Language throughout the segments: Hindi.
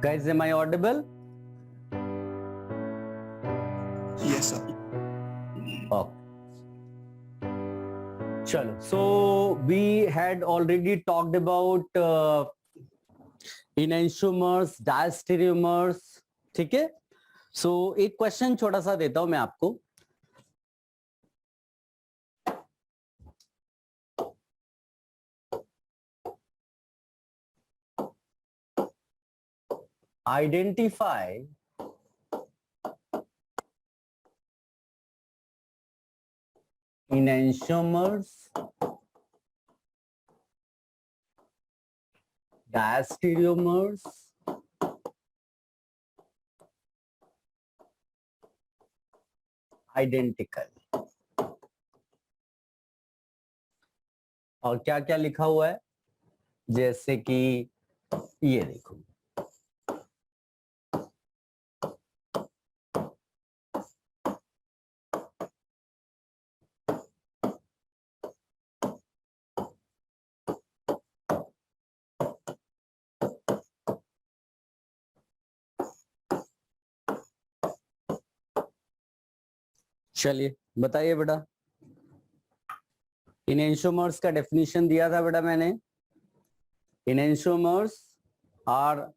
Guys, am I audible? Yes, sir. Okay. Chalo. So we had already talked about enantiomers, diastereomers. ठीक है? So एक क्वेश्चन छोटा सा देता हूं मैं आपको. Identify enantiomers, diastereomers, identical. और क्या क्या लिखा हुआ है, जैसे कि ये देखो, चलिए बताइए बेटा. enantiomers का डेफिनेशन दिया था बेटा मैंने. enantiomers are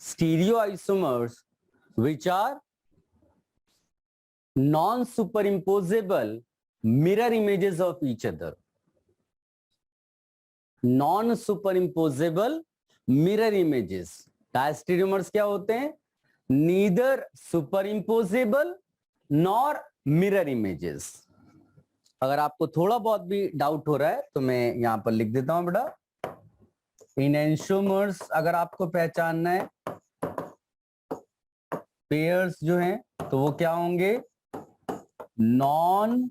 stereoisomers which are non-superimposable mirror images of each other. Non-superimposable mirror images. Diastereomers क्या होते हैं? Neither superimposable nor mirror images. अगर आपको थोड़ा बहुत भी डाउट हो रहा है तो मैं यहां पर लिख देता हूं बेटा. enantiomers अगर आपको पहचानना है, पेयर्स जो हैं तो वो क्या होंगे? Non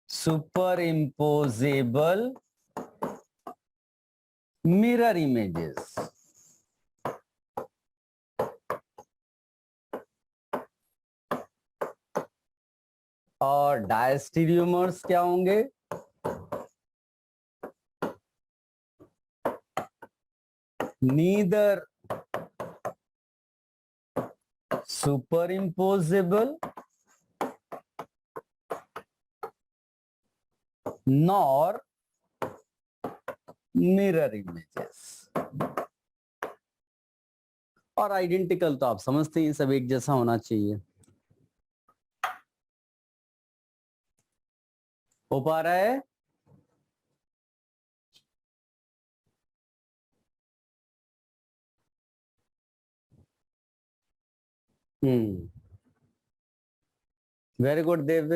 superimposable mirror images. और डायस्टीरियोमर्स क्या होंगे? Neither superimposable nor mirror images. और आइडेंटिकल तो आप समझते हैं, सब एक जैसा होना चाहिए. हो पा रहा है? वेरी गुड देव.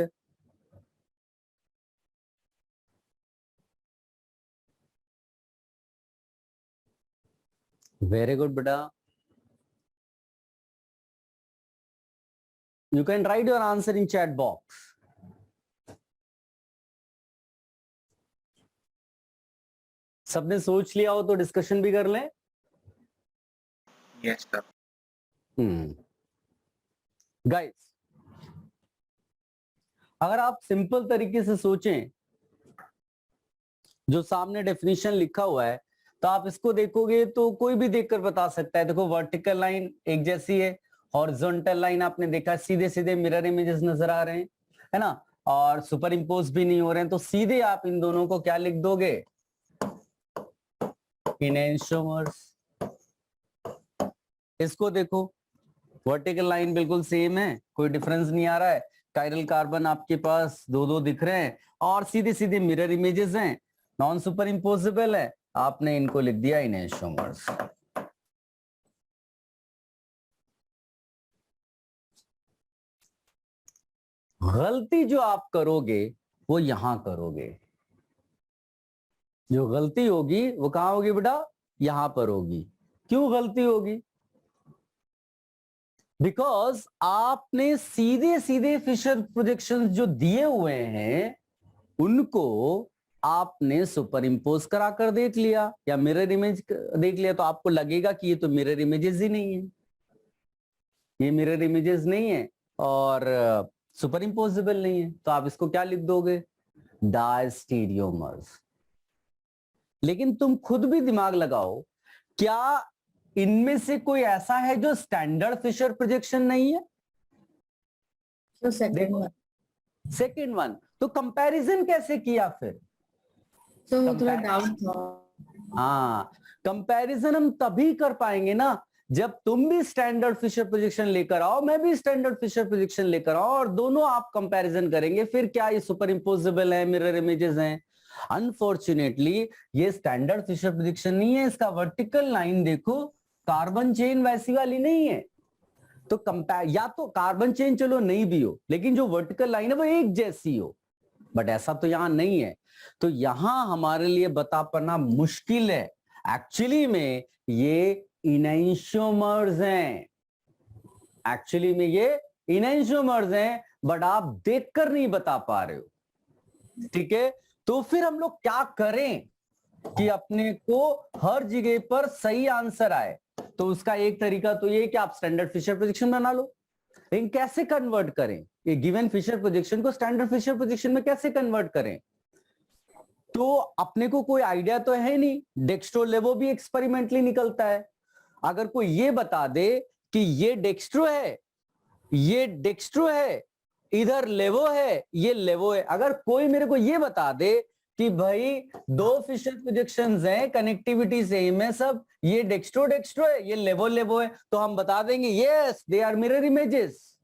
वेरी गुड बेटा. You can write your answer in chat box. सबने सोच लिया हो तो डिस्कशन भी कर लें. Yes, sir. गाइस, अगर आप सिंपल तरीके से सोचें, जो सामने डेफिनेशन लिखा हुआ है, तो आप इसको देखोगे तो कोई भी देखकर बता सकता है. देखो, वर्टिकल लाइन एक जैसी है, हॉरिजॉन्टल लाइन आपने देखा, सीधे सीधे मिरर इमेजेस नजर आ रहे हैं, है ना, और सुपर इम्पोज भी नहीं हो रहे हैं. तो सीधे आप इन दोनों को क्या लिख दोगे? enantiomers. इसको देखो, वर्टिकल लाइन बिल्कुल सेम है, कोई डिफरेंस नहीं आ रहा है. कायरल कार्बन आपके पास दो दो दिख रहे हैं और सीधे सीधे मिरर इमेजेस हैं, नॉन सुपर इम्पोजेबल है. आपने इनको लिख दिया enantiomers. गलती जो आप करोगे वो यहां करोगे. जो गलती होगी वो कहां होगी बेटा? यहां पर होगी. क्यों गलती होगी? बिकॉज आपने सीधे सीधे फिशर प्रोजेक्शंस जो दिए हुए हैं उनको आपने सुपर इम्पोज करा कर देख लिया या मिरर इमेज देख लिया, तो आपको लगेगा कि ये तो मिरर इमेजेस ही नहीं है, ये मिरर इमेजेस नहीं है और सुपर इम्पोजेबल नहीं है. तो आप इसको क्या लिख दोगे? डायस्टीरियोमर्स. लेकिन तुम खुद भी दिमाग लगाओ, क्या इनमें से कोई ऐसा है जो स्टैंडर्ड फिशर प्रोजेक्शन नहीं है? So second देखो, one. Second one. तो कंपैरिजन कैसे किया फिर? So थोड़ा Compare- डाउट था. हाँ, कंपैरिजन हम तभी कर पाएंगे ना जब तुम भी स्टैंडर्ड फिशर प्रोजेक्शन लेकर आओ, मैं भी स्टैंडर्ड फिशर प्रोजेक्शन लेकर आओ, और दोनों आप कंपैरिजन करेंगे, फिर क्या ये सुपर इंपोजेबल है, मिरर इमेजेस हैं। अनफॉर्चुनेटली ये स्टैंडर्ड फिशर प्रोजेक्शन नहीं है। इसका वर्टिकल लाइन देखो, कार्बन चेन वैसी वाली नहीं है। तो कंपेयर, या तो कार्बन चेन चलो नहीं भी हो, लेकिन जो वर्टिकल लाइन है वो एक जैसी हो, बट ऐसा तो यहां नहीं है। तो यहां हमारे लिए बता पाना मुश्किल है। एक्चुअली में ये इनैंशियोमर्स हैं, एक्चुअली में ये इनैंशियोमर्स हैं, बट आप देखकर नहीं बता पा रहे हो। ठीक है, तो फिर हम लोग क्या करें कि अपने को हर जगह पर सही आंसर आए? तो उसका एक तरीका तो ये कि आप स्टैंडर्ड फिशर प्रोजेक्शन बना लो। लेकिन कैसे कन्वर्ट करें ये गिवन फिशर प्रोजेक्शन को स्टैंडर्ड फिशर प्रोजेक्शन में? कैसे कन्वर्ट करें? तो अपने को कोई आइडिया तो है नहीं। डेक्स्ट्रो लेवो भी एक्सपेरिमेंटली निकलता है। अगर कोई ये बता दे कि ये डेक्स्ट्रो है, ये डेक्स्ट्रो है, इधर लेवो है, ये लेवो है, अगर कोई मेरे को ये बता दे कि भाई दो फिशर प्रोजेक्शंस हैं, कनेक्टिविटी सेम है सब, ये डेक्स्ट्रो डेक्स्ट्रो है, ये लेवो लेवो है, तो हम बता देंगे yes they are mirror images.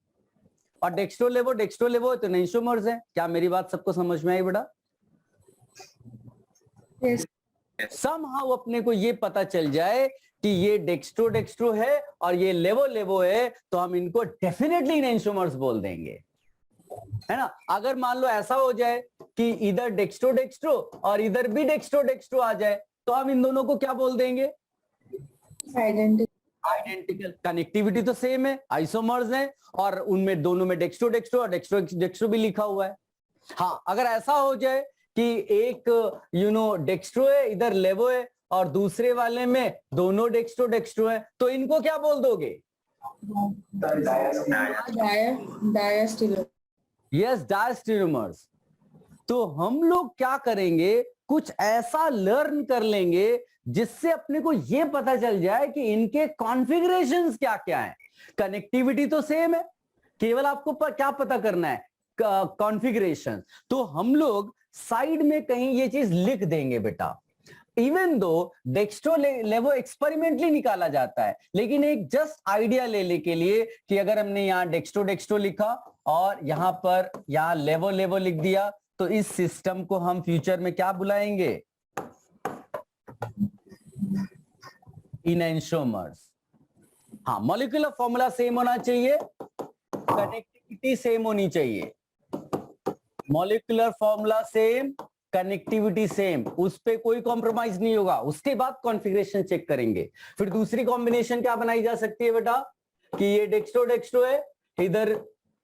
और डेक्स्ट्रो लेवो है तो इनैंशियोमर्स है। क्या मेरी बात सबको समझ में आई बेटा? Yes. समहाउ अपने को ये पता चल जाए कि ये डेक्स्ट्रो डेक्स्ट्रो है और ये लेवो लेवो है, तो हम इनको डेफिनेटली इनैंशियोमर्स बोल देंगे, है ना। अगर मान लो ऐसा हो जाए कि इधर डेक्स्ट्रो डेक्स्ट्रो और इधर भी डेक्स्ट्रो डेक्स्ट्रो आ जाए, तो हम इन दोनों को क्या बोल देंगे? Identical. आइडेंटिकल। कनेक्टिविटी तो सेम है, आइसोमर्स हैं, और उनमें दोनों में डेक्स्ट्रो डेक्स्ट्रो और डेक्स्ट्रो डेक्स्ट्रो भी लिखा हुआ है। हाँ, अगर ऐसा हो जाए कि एक डेक्स्ट्रो है, इधर लेवो है, और दूसरे वाले में दोनों डेक्स्ट्रो डेक्स्ट्रो है, तो इनको क्या बोल दोगे? Diastereomers. Yes, diastereomers. तो हम लोग क्या करेंगे, कुछ ऐसा लर्न कर लेंगे जिससे अपने को यह पता चल जाए कि इनके कॉन्फ़िगरेशंस क्या क्या हैं। कनेक्टिविटी तो सेम है, केवल आपको क्या पता करना है? कॉन्फ़िगरेशन। तो हम लोग साइड में कहीं ये चीज लिख देंगे बेटा। इवन दो डेक्स्ट्रो लेवो एक्सपेरिमेंटली निकाला जाता है, लेकिन एक जस्ट आइडिया लेने के लिए कि अगर हमने यहाँ डेक्स्ट्रो डेक्स्ट्रो लिखा और यहाँ पर यहाँ लेवो लेवो लिख दिया, तो इस सिस्टम को हम फ्यूचर में क्या बुलाएंगे? इनैंशियोमर्स। हाँ, मॉलिक्यूलर फॉर्मूला सेम होना चाहिए, कनेक्टिविटी सेम होनी चाहिए। Molecular formula same, connectivity same, उस पे कोई कॉम्प्रोमाइज नहीं होगा। उसके बाद कॉन्फ़िगरेशन चेक करेंगे। फिर दूसरी कॉम्बिनेशन क्या बनाई जा सकती है बेटा कि ये डेक्स्ट्रो डेक्स्ट्रो है, इधर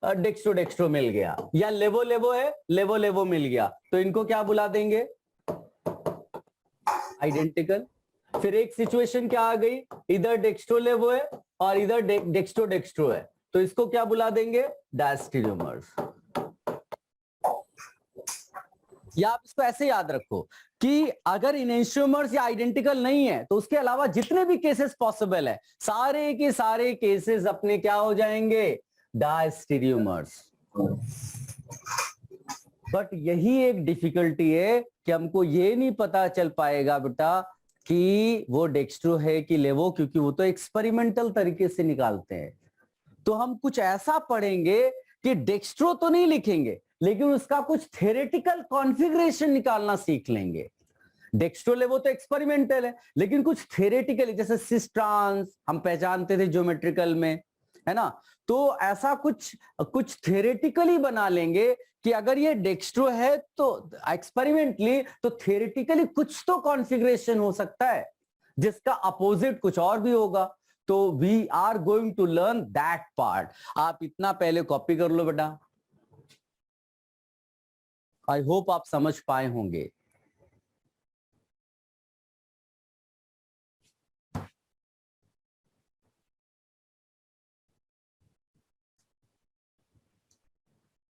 डेक्स्ट्रो डेक्स्ट्रो मिल गया, या लेवो लेवो है, लेवो लेवो मिल गया, तो इनको क्या बुला देंगे? आइडेंटिकल। फिर एक सिचुएशन क्या आ गई, इधर डेक्स्ट्रो लेवो है और इधर डेक्स्ट्रो डेक्स्ट्रो है, तो इसको क्या बुला देंगे? डायस्टेरियोमर्स। या आप इसको ऐसे याद रखो कि अगर इनैंशियोमर्स या आइडेंटिकल नहीं है, तो उसके अलावा जितने भी केसेस पॉसिबल है, सारे के सारे केसेस अपने क्या हो जाएंगे? डायस्टेरियोमर्स। बट यही एक डिफिकल्टी है कि हमको ये नहीं पता चल पाएगा बेटा कि वो डेक्स्ट्रो है कि लेवो, क्योंकि वो तो एक्सपेरिमेंटल तरीके से निकालते हैं। तो हम कुछ ऐसा पढ़ेंगे कि डेक्स्ट्रो तो नहीं लिखेंगे, लेकिन उसका कुछ थ्योरेटिकल कॉन्फ़िगरेशन निकालना सीख लेंगे। डेक्स्ट्रो लेवो तो एक्सपेरिमेंटल है, लेकिन कुछ थ्योरेटिकली, जैसे सिस ट्रांस हम पहचानते थे ज्योमेट्रिकल में, है ना। तो ऐसा कुछ थ्योरेटिकली बना लेंगे कि अगर ये डेक्स्ट्रो है तो एक्सपेरिमेंटली, तो थ्योरेटिकली कुछ तो कॉन्फ़िगरेशन हो सकता है जिसका अपोजिट कुछ और भी होगा। तो we are going to learn that part. आप इतना पहले कॉपी कर लो बेटा। आई होप आप समझ पाए होंगे।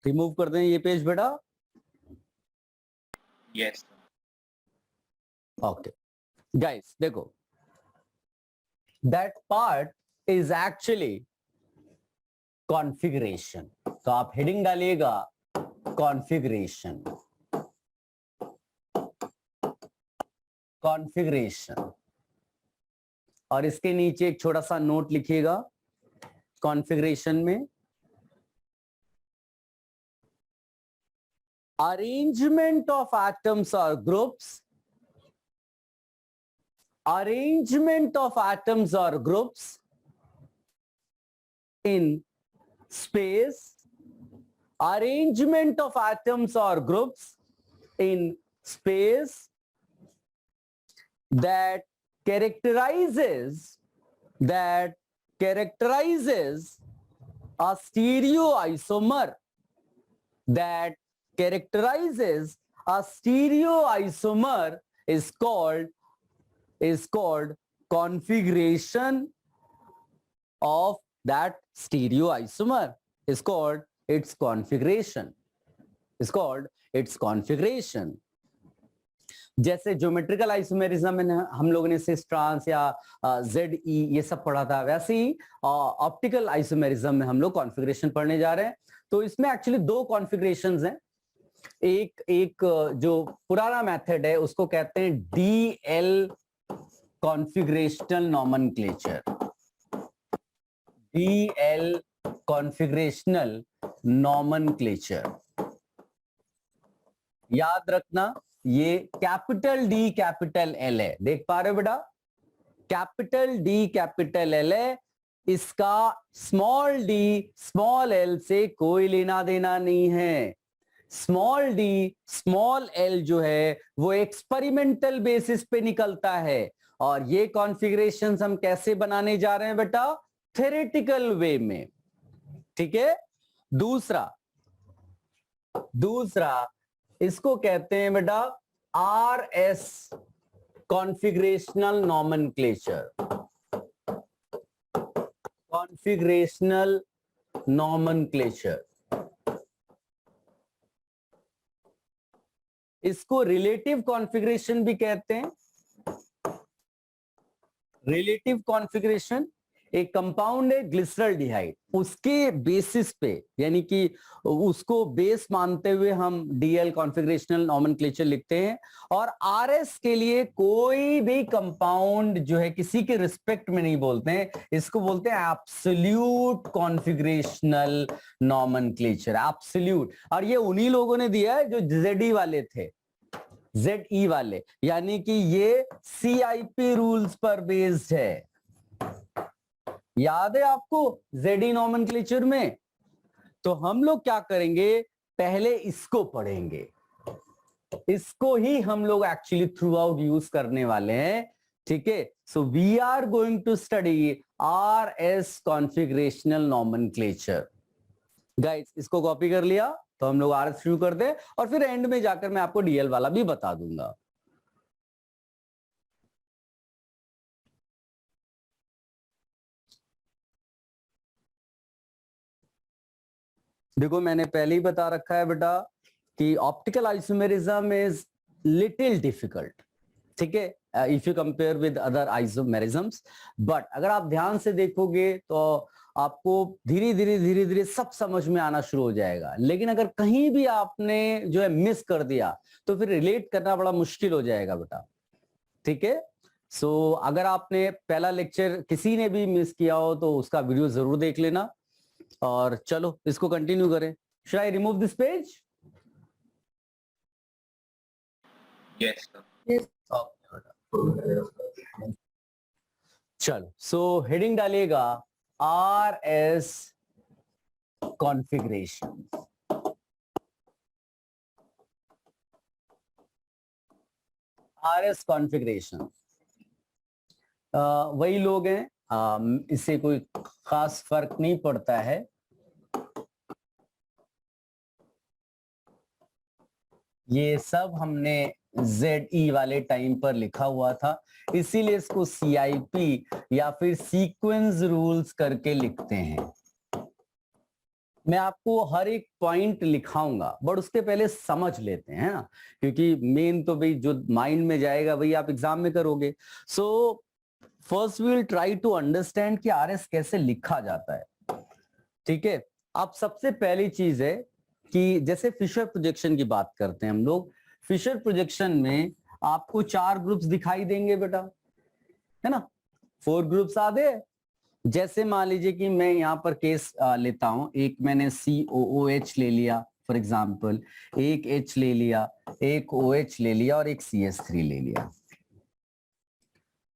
रिमूव कर दें ये पेज बेटा। Yes. ओके गाइस, देखो that part is actually configuration. तो आप हेडिंग डालिएगा कॉन्फ़िगरेशन, कॉन्फ़िगरेशन, और इसके नीचे एक छोटा सा नोट लिखिएगा कॉन्फ़िगरेशन में, arrangement of atoms or groups, arrangement of atoms or groups in space, arrangement of atoms or groups in space that characterizes a stereoisomer, that characterizes a stereoisomer is called configuration of that stereoisomer, is called its configuration, is called its configuration. जैसे ज्योमेट्रिकल आइसोमेरिज्म में हम लोगों ने सिस ट्रांस या ZE ये सब पढ़ा था, वैसे ही ऑप्टिकल आइसोमेरिज्म में हम लोग कॉन्फ़िगरेशन पढ़ने जा रहे हैं। तो इसमें एक्चुअली दो कॉन्फ़िगरेशंस हैं। एक जो पुराना मेथड है उसको कहते हैं DL configurational nomenclature, DL configurational nomenclature. याद रखना ये कैपिटल D कैपिटल L है, देख पा रहे हो बेटा, कैपिटल D कैपिटल L है, इसका स्मॉल d स्मॉल l से कोई लेना देना नहीं है। स्मॉल d स्मॉल l जो है वो एक्सपेरिमेंटल बेसिस पे निकलता है, और ये कॉन्फ़िगरेशंस हम कैसे बनाने जा रहे हैं बेटा, थ्योरेटिकल वे में, ठीक है। दूसरा इसको कहते हैं बेटा RS configurational nomenclature, configurational nomenclature. इसको रिलेटिव कॉन्फ़िगरेशन भी कहते हैं। रिलेटिव कॉन्फ़िगरेशन एक कंपाउंड है ग्लिसरॉल्डिहाइड, उसके बेसिस पे यानी कि उसको बेस मानते हुए हम DL कॉन्फ़िगरेशनल नॉमेनक्लेचर लिखते हैं। और RS के लिए कोई भी कंपाउंड जो है किसी के रिस्पेक्ट में नहीं बोलते हैं, इसको बोलते हैं एब्सोल्यूट कॉन्फ़िगरेशनल नॉमेनक्लेचर, एब्सोल्यूट। और ये उन्हीं लोगों ने दिया है जो ZE वाले थे, ZE वाले, यानी कि ये CIP रूल्स पर बेस्ड है। याद है आपको ZE नॉमेनक्लेचर में? तो हम लोग क्या करेंगे, पहले इसको पढ़ेंगे, इसको ही हम लोग एक्चुअली थ्रू आउट यूज करने वाले हैं, ठीक है। So we are going to study RS configurational nomenclature. Guys इसको कॉपी कर लिया तो हम लोग RS शुरू कर दे, और फिर एंड में जाकर मैं आपको DL वाला भी बता दूंगा। देखो मैंने पहले ही बता रखा है बेटा कि optical isomerism is little difficult, ठीक है, if you compare with other isomerisms. But अगर आप ध्यान से देखोगे तो आपको धीरे धीरे सब समझ में आना शुरू हो जाएगा। लेकिन अगर कहीं भी आपने जो है मिस कर दिया तो फिर रिलेट करना बड़ा मुश्किल हो जाएगा बेटा, ठीक है। सो अगर आपने पहला लेक्चर किसी ने भी मिस किया हो तो उसका वीडियो जरूर देख लेना। और चलो इसको कंटिन्यू करें। Should I remove this page? Yes, sir. Yes. चलो सो हेडिंग डालिएगा RS कॉन्फ़िगरेशन। RS कॉन्फ़िगरेशन वही लोग हैं, इससे कोई खास फर्क नहीं पड़ता है। ये सब हमने ZE वाले टाइम पर लिखा हुआ था, इसीलिए इसको CIP या फिर सीक्वेंस रूल्स करके लिखते हैं। मैं आपको हर एक पॉइंट लिखाऊंगा, बट उसके पहले समझ लेते हैं ना, क्योंकि मेन तो भाई जो माइंड में जाएगा वही आप एग्जाम में करोगे। So first we will try to understand कि आरएस कैसे लिखा जाता है। ठीक है, अब सबसे पहली चीज है कि जैसे फिशर प्रोजेक्शन की बात करते हैं हम लोग, फिशर प्रोजेक्शन में आपको 4 ग्रुप्स दिखाई देंगे बेटा, है ना, 4 ग्रुप्स आधे। जैसे मान लीजिए कि मैं यहाँ पर केस लेता हूं, एक मैंने COOH ले लिया फॉर एग्जांपल, एक H ले लिया, एक OH ले लिया और एक CS3 ले लिया।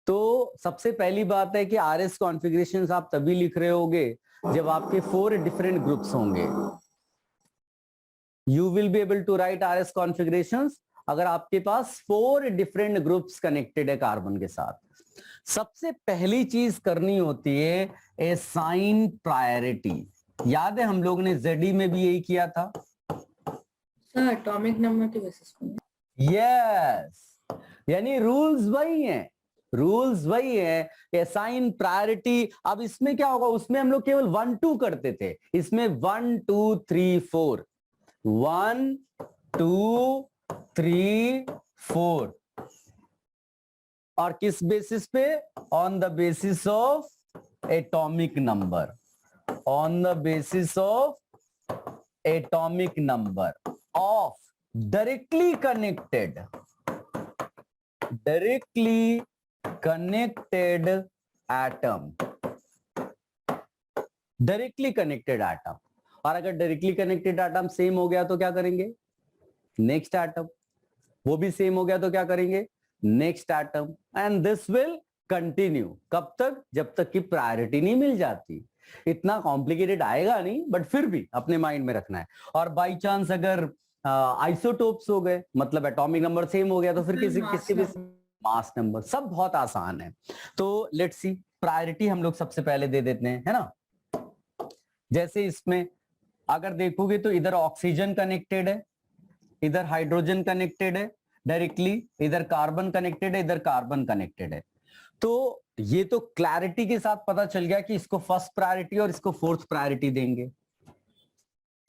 तो सबसे पहली बात है कि RS कॉन्फ़िगरेशंस आप तभी लिख रहे होगे जब आपके 4 डिफरेंट ग्रुप्स होंगे। You will be able to write RS configurations अगर आपके पास 4 डिफरेंट ग्रुप्स कनेक्टेड है कार्बन के साथ। सबसे पहली चीज करनी होती है असाइन प्रायोरिटी। याद है हम लोग ने ZE में भी यही किया था। सर एटॉमिक नंबर के बेसिस पे। यस, यानी रूल्स वही हैं, रूल्स वही है, असाइन प्रायोरिटी। अब इसमें क्या होगा, उसमें हम लोग केवल 1 2 करते थे, इसमें 1 2 3 4, 1 2 3 4। और किस बेसिस पे? On the basis of atomic number, on the basis of atomic number of directly connected atom, directly connected atom. और अगर डायरेक्टली कनेक्टेड एटम सेम हो गया तो क्या करेंगे? Next atom. वो भी सेम हो गया तो क्या करेंगे? Next atom. And this will continue. कब तक? जब तक कि प्रायोरिटी नहीं मिल जाती। इतना कॉम्प्लिकेटेड आएगा नहीं, बट फिर भी अपने माइंड में रखना है। और बाई चांस अगर आइसोटोप्स हो गए, मतलब एटॉमिक नंबर सेम हो गया, तो फिर किसी भी मास नंबर, सब बहुत आसान है। तो लेट्स सी, प्रायोरिटी हम लोग सबसे पहले दे देते हैं, है ना। जैसे इसमें अगर देखोगे तो इधर ऑक्सीजन कनेक्टेड है, इधर हाइड्रोजन कनेक्टेड है डायरेक्टली, इधर कार्बन कनेक्टेड है, इधर कार्बन कनेक्टेड है। तो ये तो क्लैरिटी के साथ पता चल गया कि इसको फर्स्ट प्रायोरिटी और इसको फोर्थ प्रायोरिटी देंगे।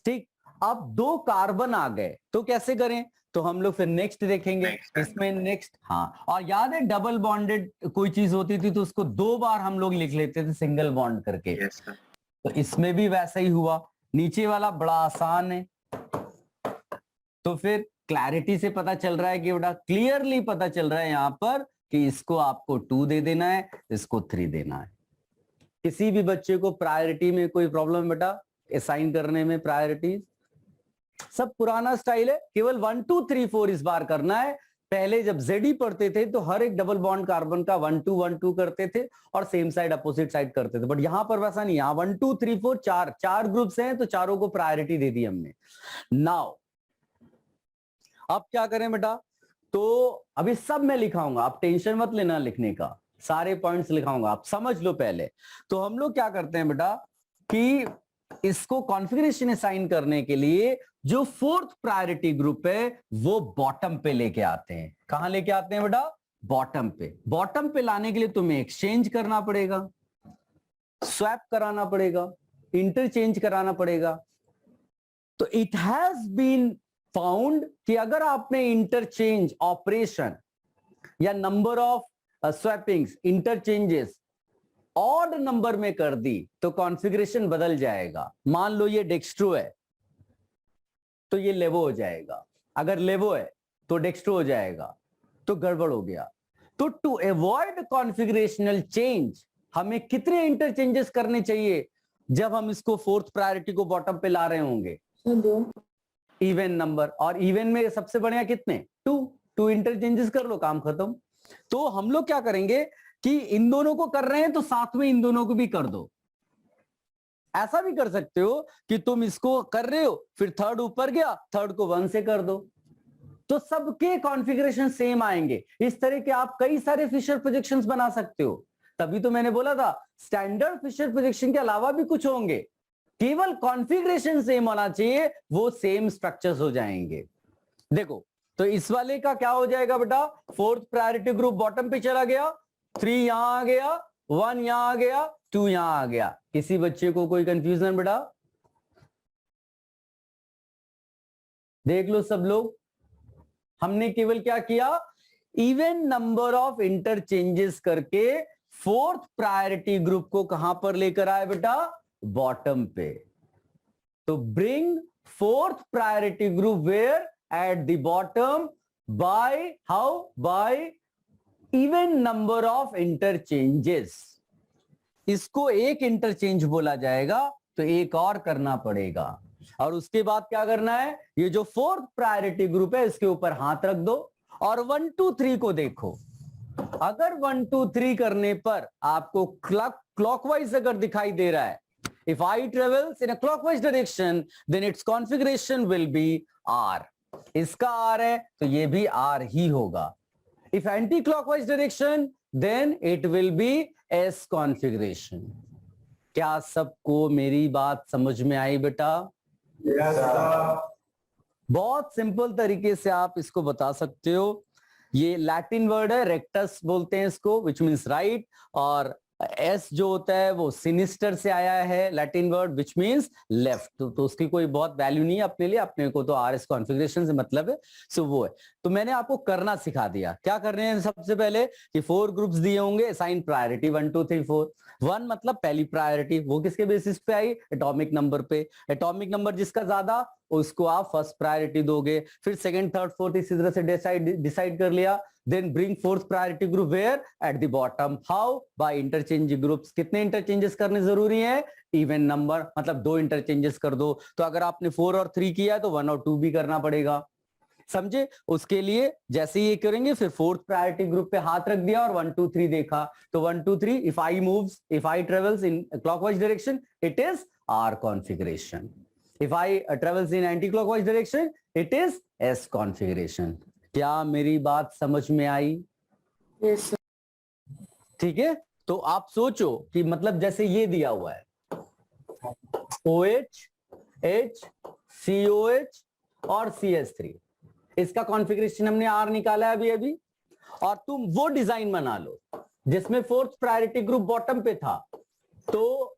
ठीक, अब 2 कार्बन आ गए तो कैसे करें? तो हम लोग फिर नेक्स्ट देखेंगे। इसमें नेक्स्ट, हाँ, और याद है डबल बॉन्डेड कोई चीज होती थी तो उसको 2 बार हम लोग लिख लेते थे सिंगल बॉन्ड करके। Yes, sir. तो इसमें भी वैसा ही हुआ। नीचे वाला बड़ा आसान है, तो फिर क्लैरिटी से पता चल रहा है कि बेटा, क्लियरली पता चल रहा है यहां पर कि इसको आपको 2 दे देना है, इसको 3 देना है। किसी भी बच्चे को प्रायोरिटी में कोई प्रॉब्लम बेटा असाइन करने में? प्रायोरिटी सब पुराना स्टाइल है, केवल 1 2 3 4 इस बार करना है। पहले जब ZE पढ़ते थे तो हर एक डबल बॉन्ड कार्बन का 1 2 करते थे और सेम साइड अपोजिट साइड करते थे, बट यहां पर वैसा नहीं। यहां 1 2 3 4 चार ग्रुप्स हैं तो चारों को प्रायोरिटी दे दी हमने। नाउ अब क्या करें बेटा? तो अभी सब मैं लिखाऊंगा, आप टेंशन मत लेना लिखने का, सारे पॉइंट्स लिखाऊंगा, आप समझ लो पहले। तो हम लोग क्या करते हैं बेटा कि इसको कॉन्फ़िगरेशन असाइन करने के लिए जो फोर्थ प्रायोरिटी ग्रुप है वो बॉटम पे लेके आते हैं। कहां लेके आते हैं बेटा? बॉटम पे। बॉटम पे लाने के लिए तुम्हें एक्सचेंज करना पड़ेगा, स्वैप कराना पड़ेगा, इंटरचेंज कराना पड़ेगा। तो इट हैज बीन फाउंड कि अगर आपने इंटरचेंज ऑपरेशन या number of swappings, interchanges odd number में कर दी तो कॉन्फ़िगरेशन बदल जाएगा। मान लो ये डेक्स्ट्रो है तो ये लेवो हो जाएगा, अगर लेवो है तो डेक्स्ट्रो हो जाएगा, तो गड़बड़ हो गया। तो टू अवॉइड कॉन्फ़िगरेशनल चेंज हमें कितने इंटरचेंजेस करने चाहिए जब हम इसको फोर्थ प्रायोरिटी को बॉटम पे ला रहे होंगे? 2 इवन नंबर, और इवन में सबसे बढ़िया कितने? 2 इंटरचेंजेस कर लो, काम खत्म। तो हम लोग क्या करेंगे कि इन दोनों को कर रहे हैं तो साथ में इन दोनों को भी कर दो। ऐसा भी कर सकते हो कि तुम इसको कर रहे हो फिर थर्ड ऊपर गया, थर्ड को 1 से कर दो, तो सबके कॉन्फ़िगरेशन सेम आएंगे। इस तरह के आप कई सारे फिशर प्रोजेक्शंस बना सकते हो। तभी तो मैंने बोला था स्टैंडर्ड फिशर प्रोजेक्शन के अलावा भी कुछ होंगे, केवल कॉन्फ़िगरेशन सेम होना चाहिए, वो सेम स्ट्रक्चर्स हो जाएंगे। देखो तो इस वाले का क्या हो जाएगा बेटा? फोर्थ प्रायोरिटी ग्रुप बॉटम पे चला गया, 3 यहां आ गया, 1 यहां आ गया, 2 यहां आ गया। किसी बच्चे को कोई कंफ्यूजन बेटा? देख लो सब लोग, हमने केवल क्या किया? इवन नंबर ऑफ इंटरचेंजेस करके फोर्थ प्रायोरिटी ग्रुप को कहां पर लेकर आए बेटा? बॉटम पे। तो bring fourth priority group where? At the bottom. By how? By even number of interchanges. इसको एक इंटरचेंज बोला जाएगा तो एक और करना पड़ेगा। और उसके बाद क्या करना है? ये जो फोर्थ प्रायोरिटी ग्रुप है इसके ऊपर हाथ रख दो और 1 2 3 को देखो। अगर 1 2 3 करने पर आपको क्लॉकवाइज अगर दिखाई दे रहा है, if I travels in a clockwise direction then its configuration will be R। इसका R है तो ये भी R ही होगा। If anti-clockwise direction then it will be S configuration। क्या सबको मेरी बात समझ में आई बेटा? बहुत सिंपल तरीके से आप इसको बता सकते हो। ये लैटिन वर्ड है, रेक्टस बोलते हैं इसको, विच मीन्स राइट। और एस जो होता है वो सिनिस्टर से आया है, Latin word which means left. तो उसकी कोई बहुत वैल्यू नहीं है अपने लिए, अपने को तो आर एस कॉन्फ़िगरेशन से मतलब है, सो वो है। तो मैंने आपको करना सिखा दिया। क्या करने हैं? सबसे पहले कि 4 ग्रुप्स दिए होंगे, असाइन प्रायोरिटी 1 2 3 4। 1 मतलब पहली प्रायोरिटी, वो किसके बेसिस पे आई? एटॉमिक नंबर पे। एटॉमिक नंबर जिसका ज्यादा उसको आप फर्स्ट प्रायोरिटी दोगे। फिर सेकंड, थर्ड, फोर्थ इसी तरह से डिसाइड कर लिया। Then bring fourth priority group where? At the bottom. How? By interchange groups. कितने इंटरचेंजेस करने जरूरी है? इवन नंबर, मतलब 2 इंटरचेंजेस कर दो। तो अगर आपने 4 और 3 किया है तो 1 और 2 भी करना पड़ेगा, समझे? उसके लिए जैसे ही ये करेंगे फिर फोर्थ प्रायोरिटी ग्रुप पे हाथ रख दिया और 1 2 3 देखा। तो 1 2 3, if I travels in clockwise direction it is R configuration. If I travels in anti-clockwise direction, it is S configuration। क्या मेरी बात समझ में आई? Yes, sir. ठीक है, तो आप सोचो कि मतलब जैसे ये दिया हुआ है OH, H, COH और CH3, इसका कॉन्फ़िगरेशन हमने R निकाला है अभी। और तुम वो डिजाइन बना लो जिसमें फोर्थ प्रायोरिटी ग्रुप बॉटम पे था। तो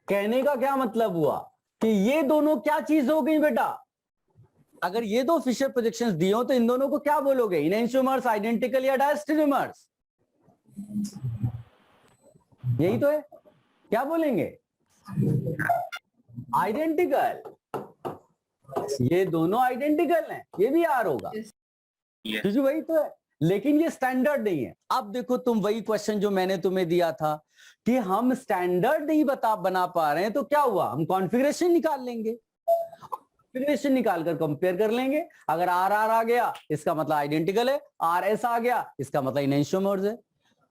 कहने का क्या मतलब हुआ कि ये दोनों क्या चीज हो गई बेटा? अगर ये दो फिशर प्रोजेक्शंस दिए हो तो इन दोनों को क्या बोलोगे? इनएंशियोमर्स, आइडेंटिकल या डायस्टेरियोमर्स? यही तो है, क्या बोलेंगे? आइडेंटिकल। ये दोनों आइडेंटिकल हैं, ये भी आर होगा, Yes. क्योंकि वही तो है। लेकिन ये स्टैंडर्ड नहीं है। अब देखो तुम वही क्वेश्चन जो मैंने तुम्हें दिया था कि हम स्टैंडर्ड नहीं बना पा रहे हैं, तो क्या हुआ? हम कॉन्फ़िगरेशन निकाल लेंगे, कॉन्फ़िगरेशन निकालकर कंपेयर कर लेंगे। अगर आर आर आ गया इसका मतलब आइडेंटिकल है, आर एस आ गया इसका मतलब इनएंशियोमर्स है।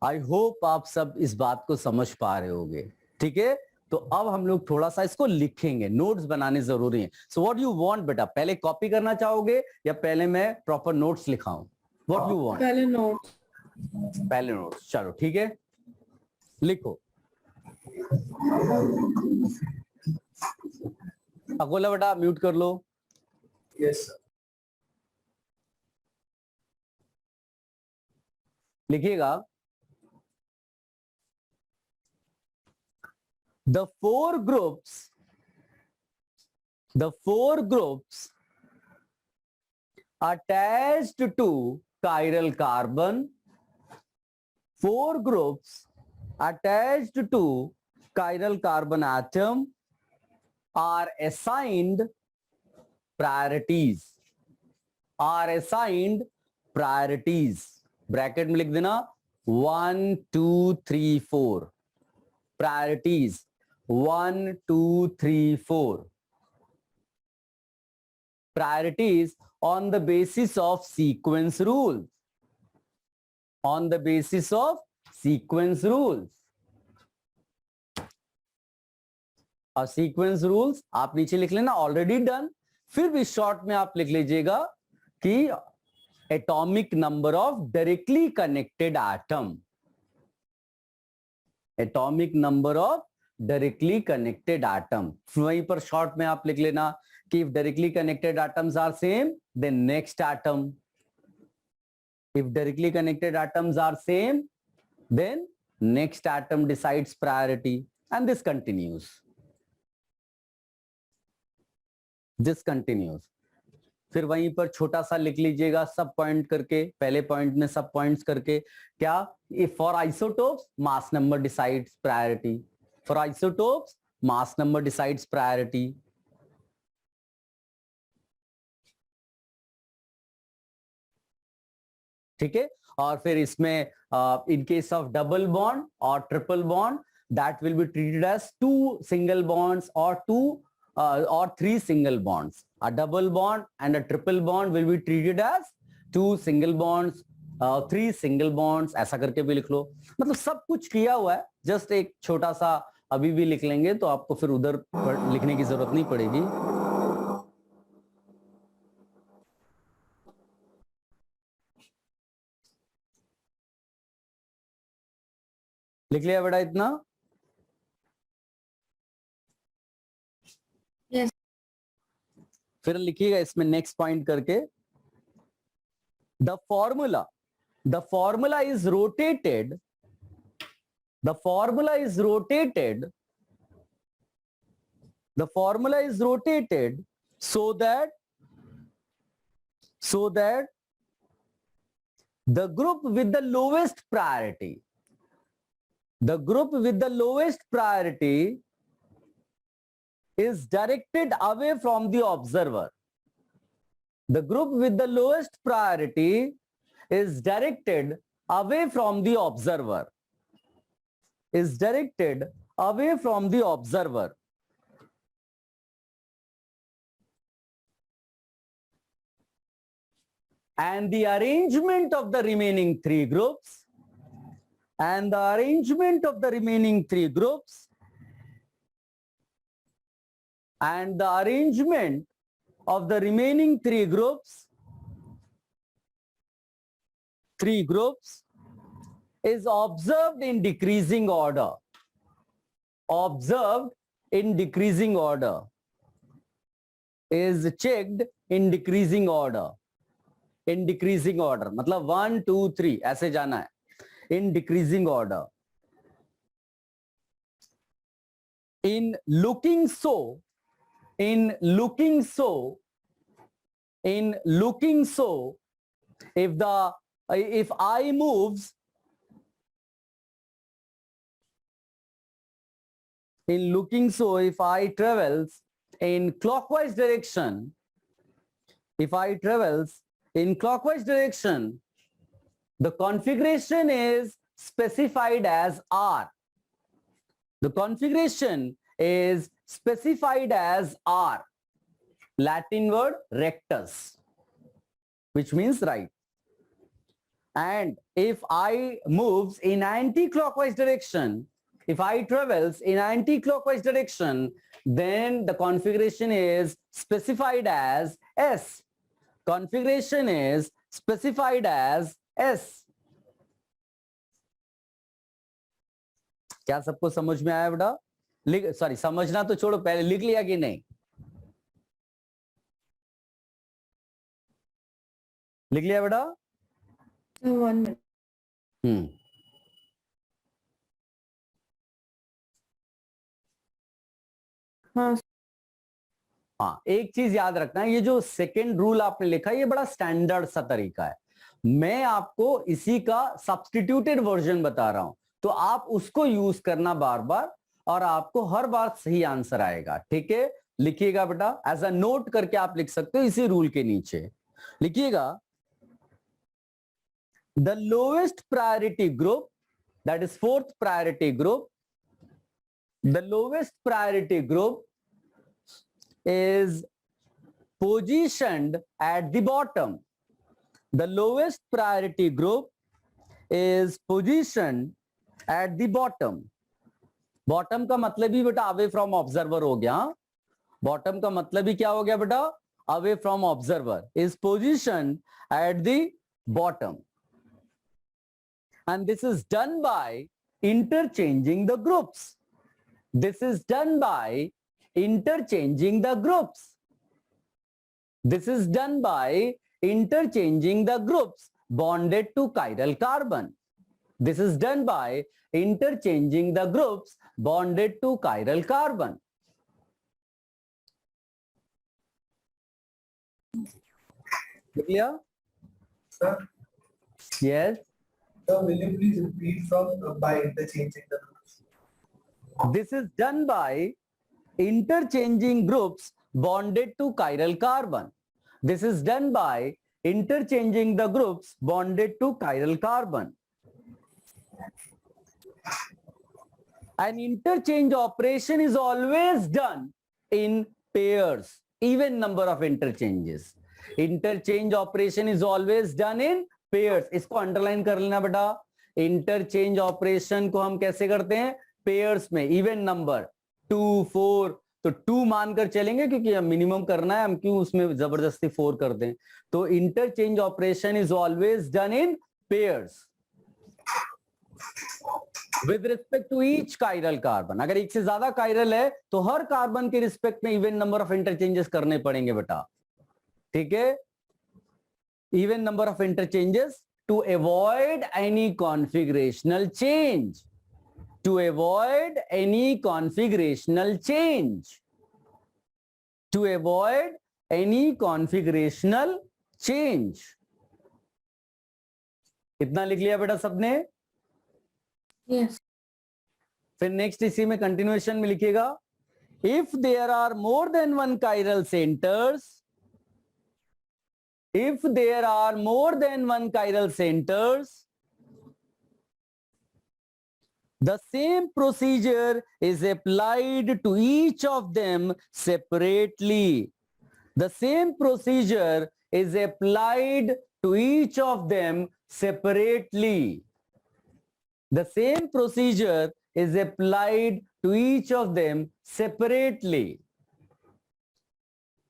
आई होप आप सब इस बात को समझ पा रहे होगे, ठीक है? तो अब हम लोग थोड़ा सा इसको लिखेंगे, नोट्स बनाने जरूरी है। सो व्हाट यू वांट बेटा? पहले कॉपी करना चाहोगे या पहले मैं प्रॉपर नोट्स लिखाऊं? What you want? पहले नोट्स। पहले नोट्स, चलो ठीक है, लिखो। अकोला बेटा म्यूट कर लो। Yes, sir. लिखिएगा, the four groups attached to chiral carbon, 4 groups attached to chiral carbon atom are assigned priorities, bracket में लिख देना 1 2 3 4 priorities 1 2 3 4 priorities on the basis of sequence rules, on the basis of sequence rules। और सीक्वेंस रूल्स आप नीचे लिख लेना, ऑलरेडी डन। फिर भी शॉर्ट में आप लिख लीजिएगा कि atomic number of directly connected atom, atomic number of directly connected atom. वहीं पर शॉर्ट में आप लिख लेना कि if directly connected atoms are same then next atom, if directly connected atoms are same then next atom decides priority, and this continues, this continues। फिर वहीं पर छोटा सा लिख लीजिएगा सब पॉइंट करके, पहले पॉइंट में सब पॉइंट्स करके। क्या? If for isotopes mass number decides priority, for isotopes mass number decides priority. ठीक है। और फिर इसमें in case of double bond और triple bond, that will be treated as 2 single bonds और 2 or 3 single bonds. A double bond and a triple bond will be treated as 2 single bonds, 3 single bonds, ऐसा करके भी लिख लो। मतलब सब कुछ किया हुआ है, जस्ट एक छोटा सा अभी भी लिख लेंगे तो आपको फिर उधर लिखने की जरूरत नहीं पड़ेगी। लिख लिया बेटा इतना? Yes. फिर लिखिएगा इसमें नेक्स्ट पॉइंट करके, the formula is rotated, the formula is rotated so that the group with the lowest priority is directed away from the observer. The group with the lowest priority is directed away from the observer. And the arrangement of the remaining three groups is observed in decreasing order. Is checked in decreasing order. मतलब 1 2 3 ऐसे जाना है, in decreasing order. In looking so, if I moves if I travels in clockwise direction, the configuration is specified as R. Latin word rectus, which means right. And if I moves in anti-clockwise direction, if I travels in anti-clockwise direction, then the configuration is specified as S. क्या सबको समझ में आया बेटा? सॉरी, समझना तो छोड़ो, पहले लिख लिया कि नहीं? लिख लिया बेटा? 1 minute. हाँ, एक चीज याद रखना, ये जो सेकेंड रूल आपने लिखा ये बड़ा स्टैंडर्ड सा तरीका है। मैं आपको इसी का सब्स्टिट्यूटेड वर्जन बता रहा हूं, तो आप उसको यूज करना बार बार और आपको हर बार सही आंसर आएगा। ठीक है, लिखिएगा बेटा, एज अ नोट करके आप लिख सकते हो इसी रूल के नीचे। लिखिएगा, the lowest priority group, that is 4th priority group, the lowest priority group is positioned at the bottom. The lowest priority group is positioned at the bottom. Bottom का मतलब ही बेटा away from observer हो गया। Bottom का मतलब ही क्या हो गया बेटा? Away from observer, is positioned at the bottom. And this is done by interchanging the groups. Interchanging the groups bonded to chiral carbon. लिख लिया? Sir, yes. sir, will you please repeat from by interchanging the groups? This is done by interchanging groups bonded to chiral carbon. This is done by interchanging the groups bonded to chiral carbon. An interchange operation is always done in pairs, even number of interchanges. Interchange operation is always done in pairs. इसको अंडरलाइन कर लेना बेटा. इंटरचेंज ऑपरेशन को हम कैसे करते हैं? पेयर्स में, इवन नंबर 2, 4. तो 2 मानकर चलेंगे क्योंकि हम मिनिमम करना है, हम क्यों उसमें जबरदस्ती 4 कर दें. तो interchange operation is always done in pairs with respect to each chiral carbon. अगर एक से ज्यादा कायरल है तो हर कार्बन के रिस्पेक्ट में इवन नंबर ऑफ इंटरचेंजेस करने पड़ेंगे बेटा. ठीक है? Even number of interchanges to avoid any configurational change. To avoid any configurational change. To avoid any configurational change. इतना लिख लिया बेटा सबने? Yes. फिर नेक्स्ट इसी में कंटिन्यूएशन में लिखिएगा. If there are more than one chiral centers, if there are more than one chiral centers, the same procedure is applied to each of them separately. The same procedure is applied to each of them separately. The same procedure is applied to each of them separately.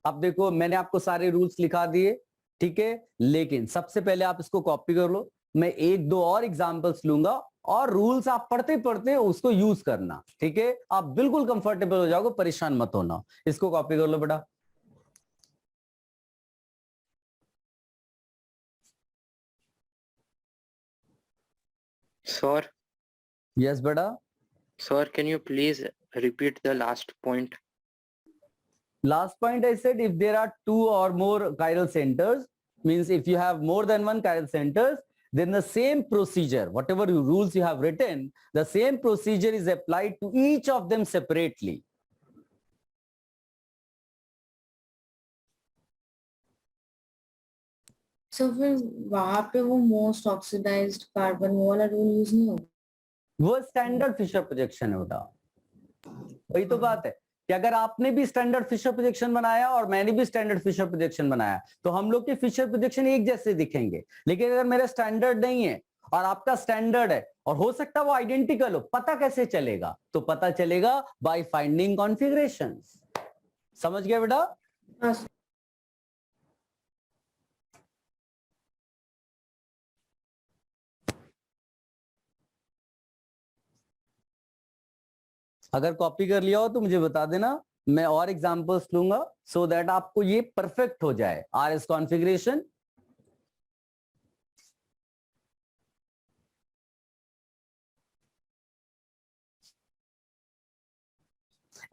अब देखो मैंने आपको सारे रूल्स लिखा दिए, ठीक है, लेकिन सबसे पहले आप इसको कॉपी कर लो. मैं 1-2 और एग्जांपल्स लूंगा और रूल्स आप पढ़ते पढ़ते उसको यूज करना. ठीक है? आप बिल्कुल कंफर्टेबल हो जाओगे, परेशान मत होना. इसको कॉपी कर लो बेटा. Sir, यस बेटा. sir, can you please repeat the last point? Last point I said, if there are 2 or more chiral centers, means if you have more than one chiral centers, then the same procedure, whatever rules you have written, the same procedure is applied to each of them separately. So फिर वहां पे वो मोस्ट ऑक्सीडाइज्ड कार्बन वाला रूल यूज नहीं होगा? वो स्टैंडर्ड फिशर प्रोजेक्शन है बेटा. वही तो बात है कि अगर आपने भी स्टैंडर्ड फिशर प्रोजेक्शन बनाया और मैंने भी स्टैंडर्ड फिशर प्रोजेक्शन बनाया तो हम लोग के फिशर प्रोजेक्शन एक जैसे दिखेंगे. लेकिन अगर मेरा स्टैंडर्ड नहीं है और आपका स्टैंडर्ड है और हो सकता है वो आइडेंटिकल हो, पता कैसे चलेगा? तो पता चलेगा बाय फाइंडिंग कॉन्फ़िगरेशंस. समझ गया बेटा? हाँ. अगर कॉपी कर लिया हो तो मुझे बता देना, मैं और एग्जांपल्स लूंगा सो दैट आपको ये परफेक्ट हो जाए. आरएस कॉन्फ़िगरेशन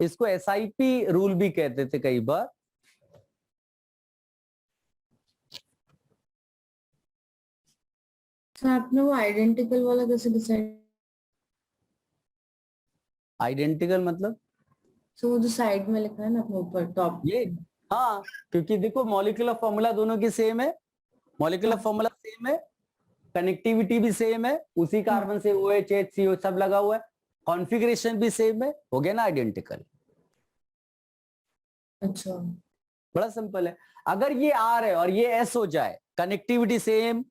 इसको एसआईपी रूल भी कहते थे कई बार. सर आपने वो आइडेंटिकल वाला कैसे डिसाइड? आइडेंटिकल मतलब सो वो जो साइड में लिखा है ना अपने ऊपर टॉप ये, हाँ, क्योंकि देखो मॉलिक्यूलर फॉर्मूला दोनों की सेम है. मॉलिक्यूलर फॉर्मूला सेम है, कनेक्टिविटी भी सेम है, उसी कार्बन से OH, HCO सब लगा हुआ है, कॉन्फ़िगरेशन भी सेम है, हो गया ना आइडेंटिकल. अच्छा. बड़ा सिंपल है. अगर ये R है और ये S हो जाए, connectivity same,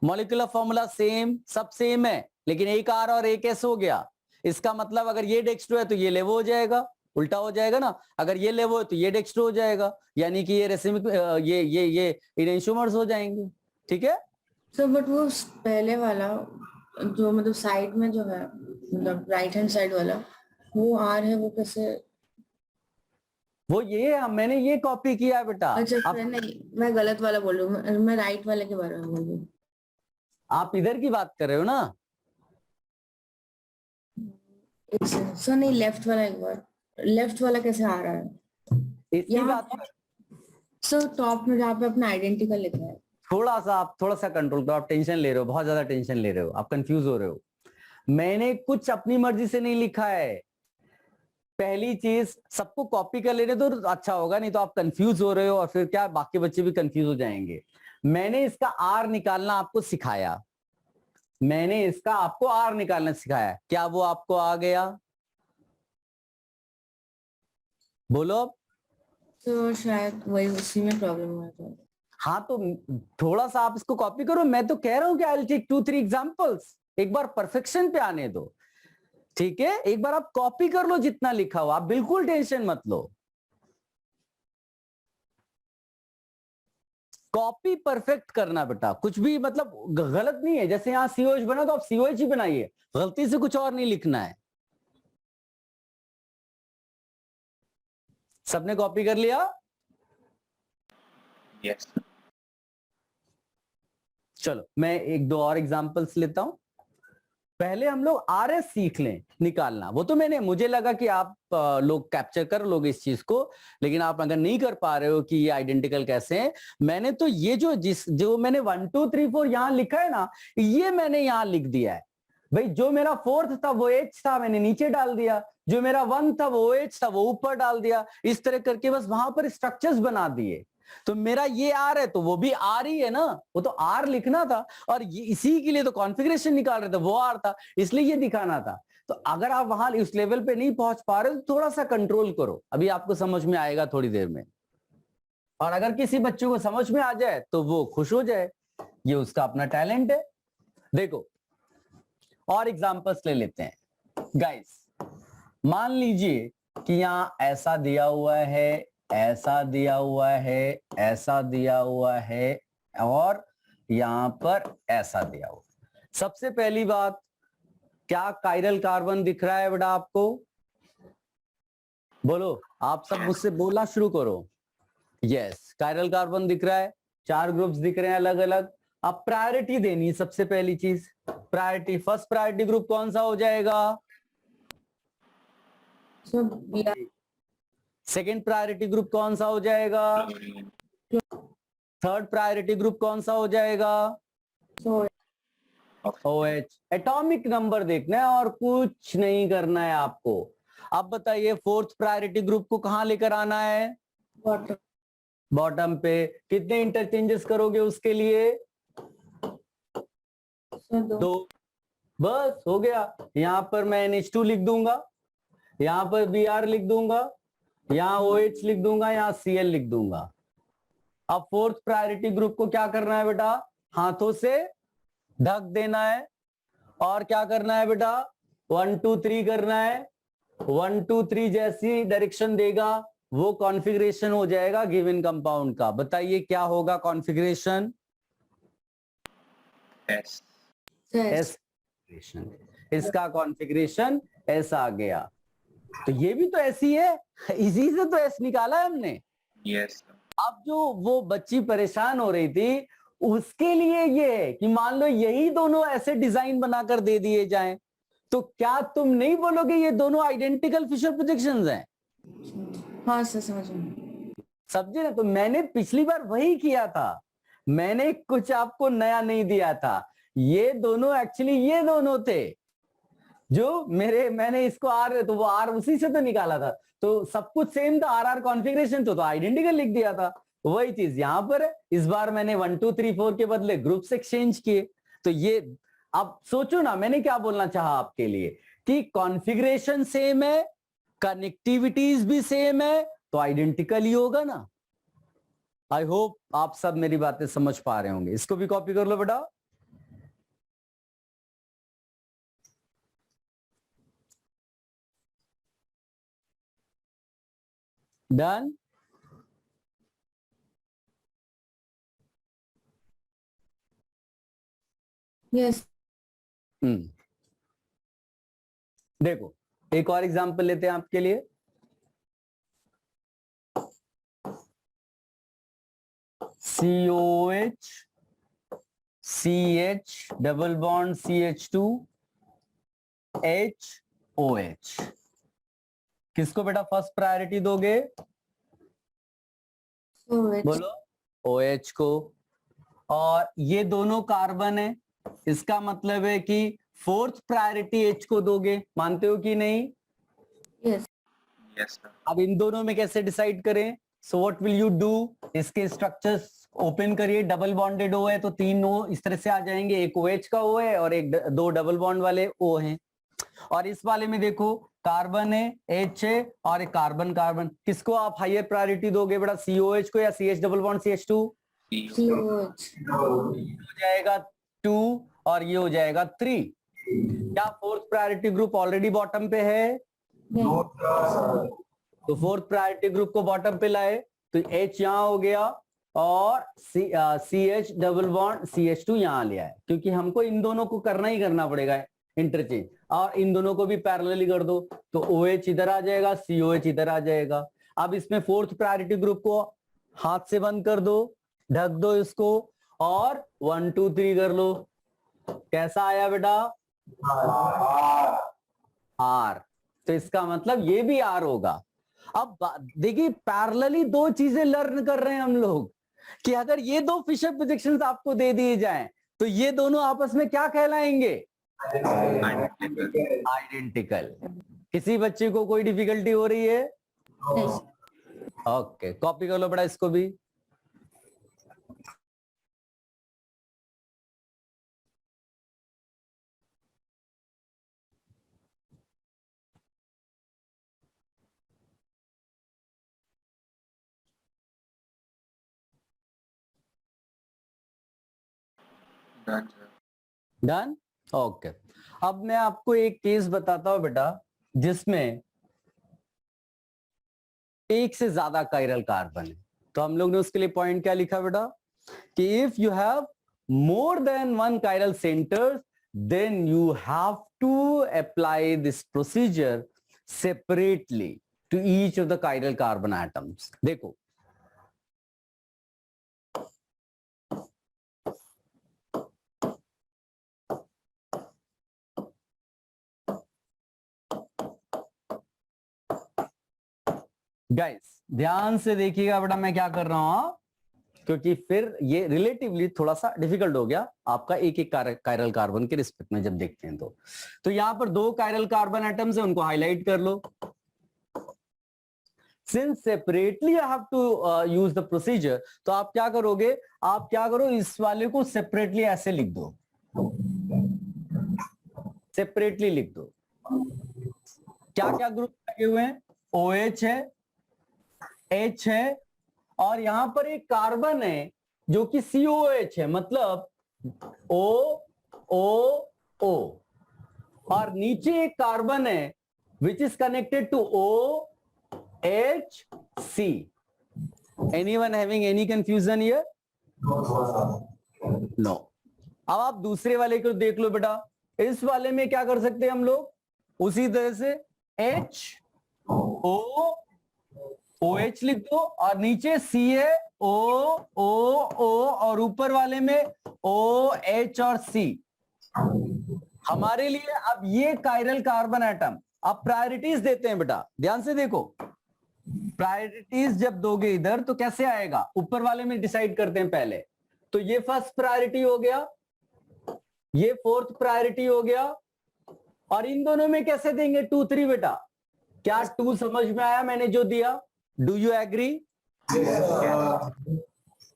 molecular formula same, सब सेम है, लेकिन एक R और एक S हो गया, इसका मतलब अगर ये डेक्स्ट्रो है तो ये लेवो हो जाएगा, उल्टा हो जाएगा ना. अगर ये लेवो है तो ये डेक्स्ट्रो हो जाएगा, यानी कि ये रेसिमिक ये इनेंशियोमर्स हो जाएंगे. ठीक है? सर बट वो पहले वाला जो मतलब साइड में जो है, मतलब राइट हैंड साइड वाला वो आर है, वो कैसे? वो ये मैंने ये कॉपी किया है बेटा. अच्छा नहीं, मैं गलत वाला बोल रही हूँ, मैं राइट वाले के बारे में बोल रही हूँ. आप इधर की बात कर रहे हो ना? सर नहीं, लेफ्ट वाला, एक बार लेफ्ट वाला कैसे आ रहा है? इसकी बात सर टॉप में जहाँ पे अपना आइडेंटिकल लिखा है थोड़ा सा कंट्रोल करो, आप टेंशन ले रहे हो, बहुत ज्यादा टेंशन ले रहे हो, आप कंफ्यूज हो रहे हो। मैंने कुछ अपनी मर्जी से नहीं लिखा है। पहली चीज, सबको कॉपी कर लेने तो अच्छा होगा, नहीं तो आप कंफ्यूज हो रहे हो और फिर क्या बाकी बच्चे भी कंफ्यूज हो जाएंगे। मैंने इसका आर निकालना आपको सिखाया, मैंने इसका आपको आर निकालना सिखाया, क्या वो आपको आ गया? बोलो। तो शायद वही उसी में प्रॉब्लम हुआ था। हाँ तो थोड़ा सा आप इसको कॉपी करो, मैं तो कह रहा हूं कि आई विल टेक 2-3 एग्जांपल्स, एक बार परफेक्शन पे आने दो, ठीक है? एक बार आप कॉपी कर लो जितना लिखा हुआ, आप बिल्कुल टेंशन मत लो। कॉपी परफेक्ट करना बेटा, कुछ भी मतलब गलत नहीं है। जैसे यहां सीओएच बना तो आप सीओएच ही बनाइए, गलती से कुछ और नहीं लिखना है। सबने कॉपी कर लिया? Yes. चलो मैं एक दो और एग्जांपल्स लेता हूं। पहले हम लोग आरएस सीख लें निकालना। वो तो मुझे लगा कि आप लोग कैप्चर कर लोगे इस चीज को, लेकिन आप अगर नहीं कर पा रहे हो कि ये आइडेंटिकल कैसे हैं, मैंने तो ये जो मैंने 1 2 3 4 यहां लिखा है ना, ये मैंने यहां लिख दिया है। भाई जो मेरा फोर्थ था वो एच था, मैंने नीचे डाल दिया। जो मेरा 1 था वो एच था, वो ऊपर डाल दिया। इस तरह करके बस वहां पर स्ट्रक्चर्स बना दिए। तो मेरा ये आर है तो वो भी आर ही है ना, वो तो आर लिखना था, और ये इसी के लिए तो कॉन्फ़िगरेशन निकाल रहे थे, वो आर था, इसलिए ये दिखाना था। तो अगर आप वहां उस लेवल पे नहीं पहुंच पा रहे तो थोड़ा सा कंट्रोल करो, अभी आपको समझ में आएगा थोड़ी देर में। और अगर किसी बच्चे को समझ में आ जाए तो वो खुश हो जाए, ये उसका अपना टैलेंट है। देखो और एग्जांपल्स ले लेते हैं गाइस। मान लीजिए कि यहां ऐसा दिया हुआ है, ऐसा दिया हुआ है, ऐसा दिया हुआ है, और यहां पर ऐसा दिया हुआ है। सबसे पहली बात, क्या कायरल कार्बन दिख रहा है बेटा आपको? बोलो, आप सब मुझसे बोलना शुरू करो। यस, कायरल कार्बन दिख रहा है, 4 ग्रुप्स दिख रहे हैं अलग अलग। अब प्रायोरिटी देनी है, सबसे पहली चीज प्रायोरिटी। फर्स्ट प्रायोरिटी ग्रुप कौन सा हो जाएगा? So we are second priority group कौन सा हो जाएगा? थर्ड प्रायोरिटी ग्रुप कौन सा हो जाएगा? so OH। एटॉमिक नंबर देखना है और कुछ नहीं करना है आपको। अब बताइए फोर्थ प्रायोरिटी ग्रुप को कहां लेकर आना है? what बॉटम पे। कितने इंटरचेंजेस करोगे उसके लिए? so दो। बस हो गया। यहां पर मैं NH2 लिख दूंगा, यहां पर Br लिख दूंगा, यहां OH लिख दूंगा, यहां Cl लिख दूंगा। अब फोर्थ प्रायोरिटी ग्रुप को क्या करना है बेटा? हाथों से ढक देना है। और क्या करना है बेटा? 1 2 3 करना है। 1 2 3 जैसी डायरेक्शन देगा वो कॉन्फ़िगरेशन हो जाएगा गिवन कंपाउंड का। बताइए क्या होगा कॉन्फ़िगरेशन? Yes. एस। इसका कॉन्फ़िगरेशन एस आ गया। तो ये भी तो ऐसी है, इसी से तो एस निकाला है हमने। Yes. अब जो वो बच्ची परेशान हो रही थी उसके लिए ये है कि मान लो यही दोनों ऐसे डिजाइन बनाकर दे दिए जाएं, तो क्या तुम नहीं बोलोगे ये दोनों आइडेंटिकल फिशर प्रोजेक्शंस हैं? हाँ सर समझ गए। समझे ना? तो मैंने पिछली बार वही किया था, मैंने कुछ आपको नया नहीं दिया था। ये दोनों एक्चुअली ये दोनों थे जो मैंने इसको आर, तो वो आर उसी से तो निकाला था, तो सब कुछ सेम था। आर कॉन्फ़िगरेशन तो आइडेंटिकल लिख दिया था। वही चीज यहां पर है। इस बार मैंने 1 2 3 4 के बदले ग्रुप्स एक्सचेंज किए। तो ये अब सोचो ना मैंने क्या बोलना चाहा आपके लिए, कि कॉन्फ़िगरेशन सेम है, कनेक्टिविटीज भी सेम है, तो आइडेंटिकल ही होगा ना। आई होप आप सब मेरी बातें समझ पा रहे होंगे। इसको भी कॉपी कर लो बेटा। डन। यस देखो एक और एग्जांपल लेते हैं आपके लिए। COH CH double bond CH2 HOH। किसको बेटा फर्स्ट प्रायोरिटी दोगे? so it's बोलो। OH को। और ये दोनों कार्बन है, इसका मतलब है कि फोर्थ प्रायोरिटी H को दोगे, मानते हो कि नहीं? Yes. Yes, sir. अब इन दोनों में कैसे डिसाइड करें? So what will you do? इसके स्ट्रक्चर्स ओपन करिए, डबल बॉन्डेड O है तो 3 O इस तरह से आ जाएंगे, एक OH का O है और एक 2 डबल बॉन्ड वाले O हैं। और इस वाले में देखो कार्बन है, H है और एक कार्बन कार्बन, किसको आप हायर प्रायोरिटी दोगे बेटा, COH को या CH double bond CH2? COH. हो जाएगा 2 और ये हो जाएगा 3। क्या fourth priority group already bottom पे है? नहीं. तो फोर्थ प्रायोरिटी ग्रुप को बॉटम पे लाए तो H यहां हो गया और CH डबल बॉन्ड CH2 यहां ले आए, क्योंकि हमको इन दोनों को करना ही करना पड़ेगा इंटरचेंज, और इन दोनों को भी पैरेलली कर दो तो OH इधर आ जाएगा, COH इधर आ जाएगा। अब इसमें फोर्थ प्रायोरिटी ग्रुप को हाथ से बंद कर दो, ढक दो इसको और 1 2 3 कर लो। कैसा आया बेटा? R। तो इसका मतलब ये भी R होगा। अब देखिए पैरेलली दो चीजें लर्न कर रहे हैं हम लोग कि अगर ये दो फिशर प्रोजेक्शंस आपको दे दिए जाएं तो ये दोनों आपस में क्या कहलाएंगे? आइडेंटिकल। किसी बच्चे को कोई डिफिकल्टी हो रही है? नहीं. ओके, कॉपी कर लो बेटा इसको भी। Done, sir. डन? ओके। अब मैं आपको एक केस बताता हूं बेटा जिसमें एक से ज्यादा कायरल कार्बन है। तो हम लोग ने उसके लिए पॉइंट क्या लिखा बेटा कि if you have more than one chiral center then you have to apply this procedure separately to each of the chiral carbon atoms. देखो गाइस ध्यान से देखिएगा बेटा मैं क्या कर रहा हूं, क्योंकि फिर ये रिलेटिवली थोड़ा सा डिफिकल्ट हो गया आपका एक एक कायरल कार्बन के रिस्पेक्ट में जब देखते हैं तो यहां पर 2 कायरल कार्बन एटम्स है, उनको हाईलाइट कर लो। Since separately I have to use the procedure, तो आप क्या करोगे, आप क्या करो इस वाले को सेपरेटली ऐसे लिख दो, सेपरेटली लिख दो। क्या क्या ग्रुप लगे हुए हैं? OH है, H है और यहां पर एक कार्बन है जो कि COH है, मतलब OOO, और नीचे एक कार्बन है which is connected to OHC। Anyone having any confusion here? No. अब आप दूसरे वाले को देख लो बेटा, इस वाले में क्या कर सकते हैं हम लोग, उसी तरह से OH लिख दो और नीचे CaOO और ऊपर वाले में OH और C। हमारे लिए अब ये कायरल कार्बन एटम, अब प्रायोरिटीज देते हैं बेटा, ध्यान से देखो। प्रायोरिटीज जब दोगे इधर तो कैसे आएगा, ऊपर वाले में डिसाइड करते हैं पहले। तो ये फर्स्ट प्रायोरिटी हो गया, ये फोर्थ प्रायोरिटी हो गया, और इन दोनों में कैसे देंगे 2 3 बेटा। क्या 2 समझ में आया मैंने जो दिया? Do you agree?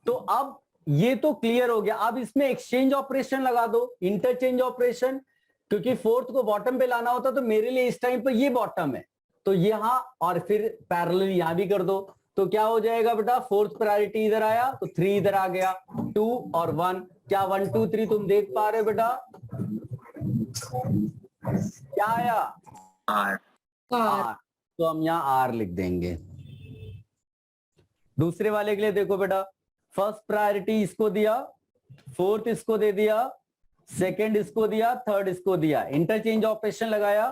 तो अब ये तो क्लियर हो गया। अब इसमें एक्सचेंज ऑपरेशन लगा दो, इंटरचेंज ऑपरेशन, क्योंकि फोर्थ को बॉटम पे लाना होता तो मेरे लिए इस टाइम पर ये बॉटम है तो यहां, और फिर पैरेलल यहां भी कर दो। तो क्या हो जाएगा बेटा, फोर्थ प्रायोरिटी इधर आया तो 3 इधर आ गया, 2 और 1। क्या 1 2 3 तुम देख पा रहे हो बेटा? क्या आया? R. कार. तो हम यहां R लिख देंगे। दूसरे वाले के लिए देखो बेटा, फर्स्ट प्रायोरिटी इसको दिया, फोर्थ इसको दे दिया, सेकंड इसको दिया, थर्ड इसको दिया, इंटरचेंज ऑपरेशन लगाया।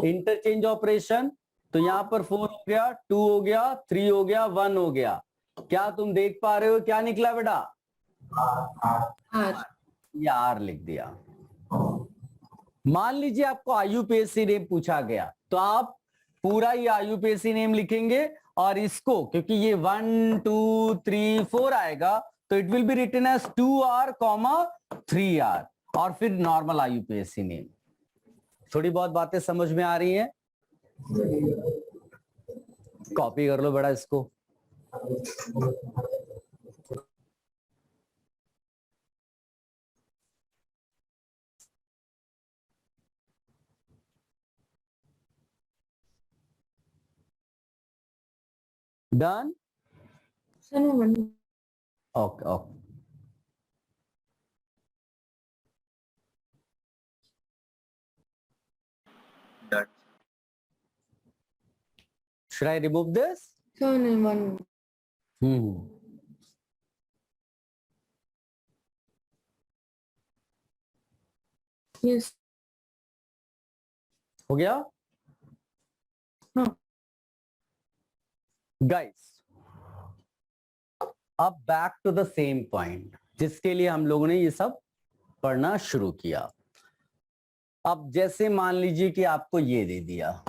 इंटरचेंज ऑपरेशन तो यहां पर 4 हो गया, 2 हो गया, 3 हो गया, 1 हो गया। क्या तुम देख पा रहे हो क्या निकला बेटा? R. ये R लिख दिया। मान लीजिए आपको IUPAC नेम पूछा गया तो आप पूरा ये IUPAC नेम लिखेंगे और इसको, क्योंकि ये 1 2 3 4 आएगा तो it will be written as 2R, 3R और फिर नॉर्मल IUPAC नेम। थोड़ी बहुत बातें समझ में आ रही हैं? कॉपी कर लो बड़ा इसको। डन? सर मैं बन okay okay. Done. Should I remove this? Sir नहीं बन यस हो गया? हाँ गाइस, अब back to the same point जिसके लिए हम लोगों ने ये सब पढ़ना शुरू किया। अब जैसे मान लीजिए कि आपको ये दे दिया,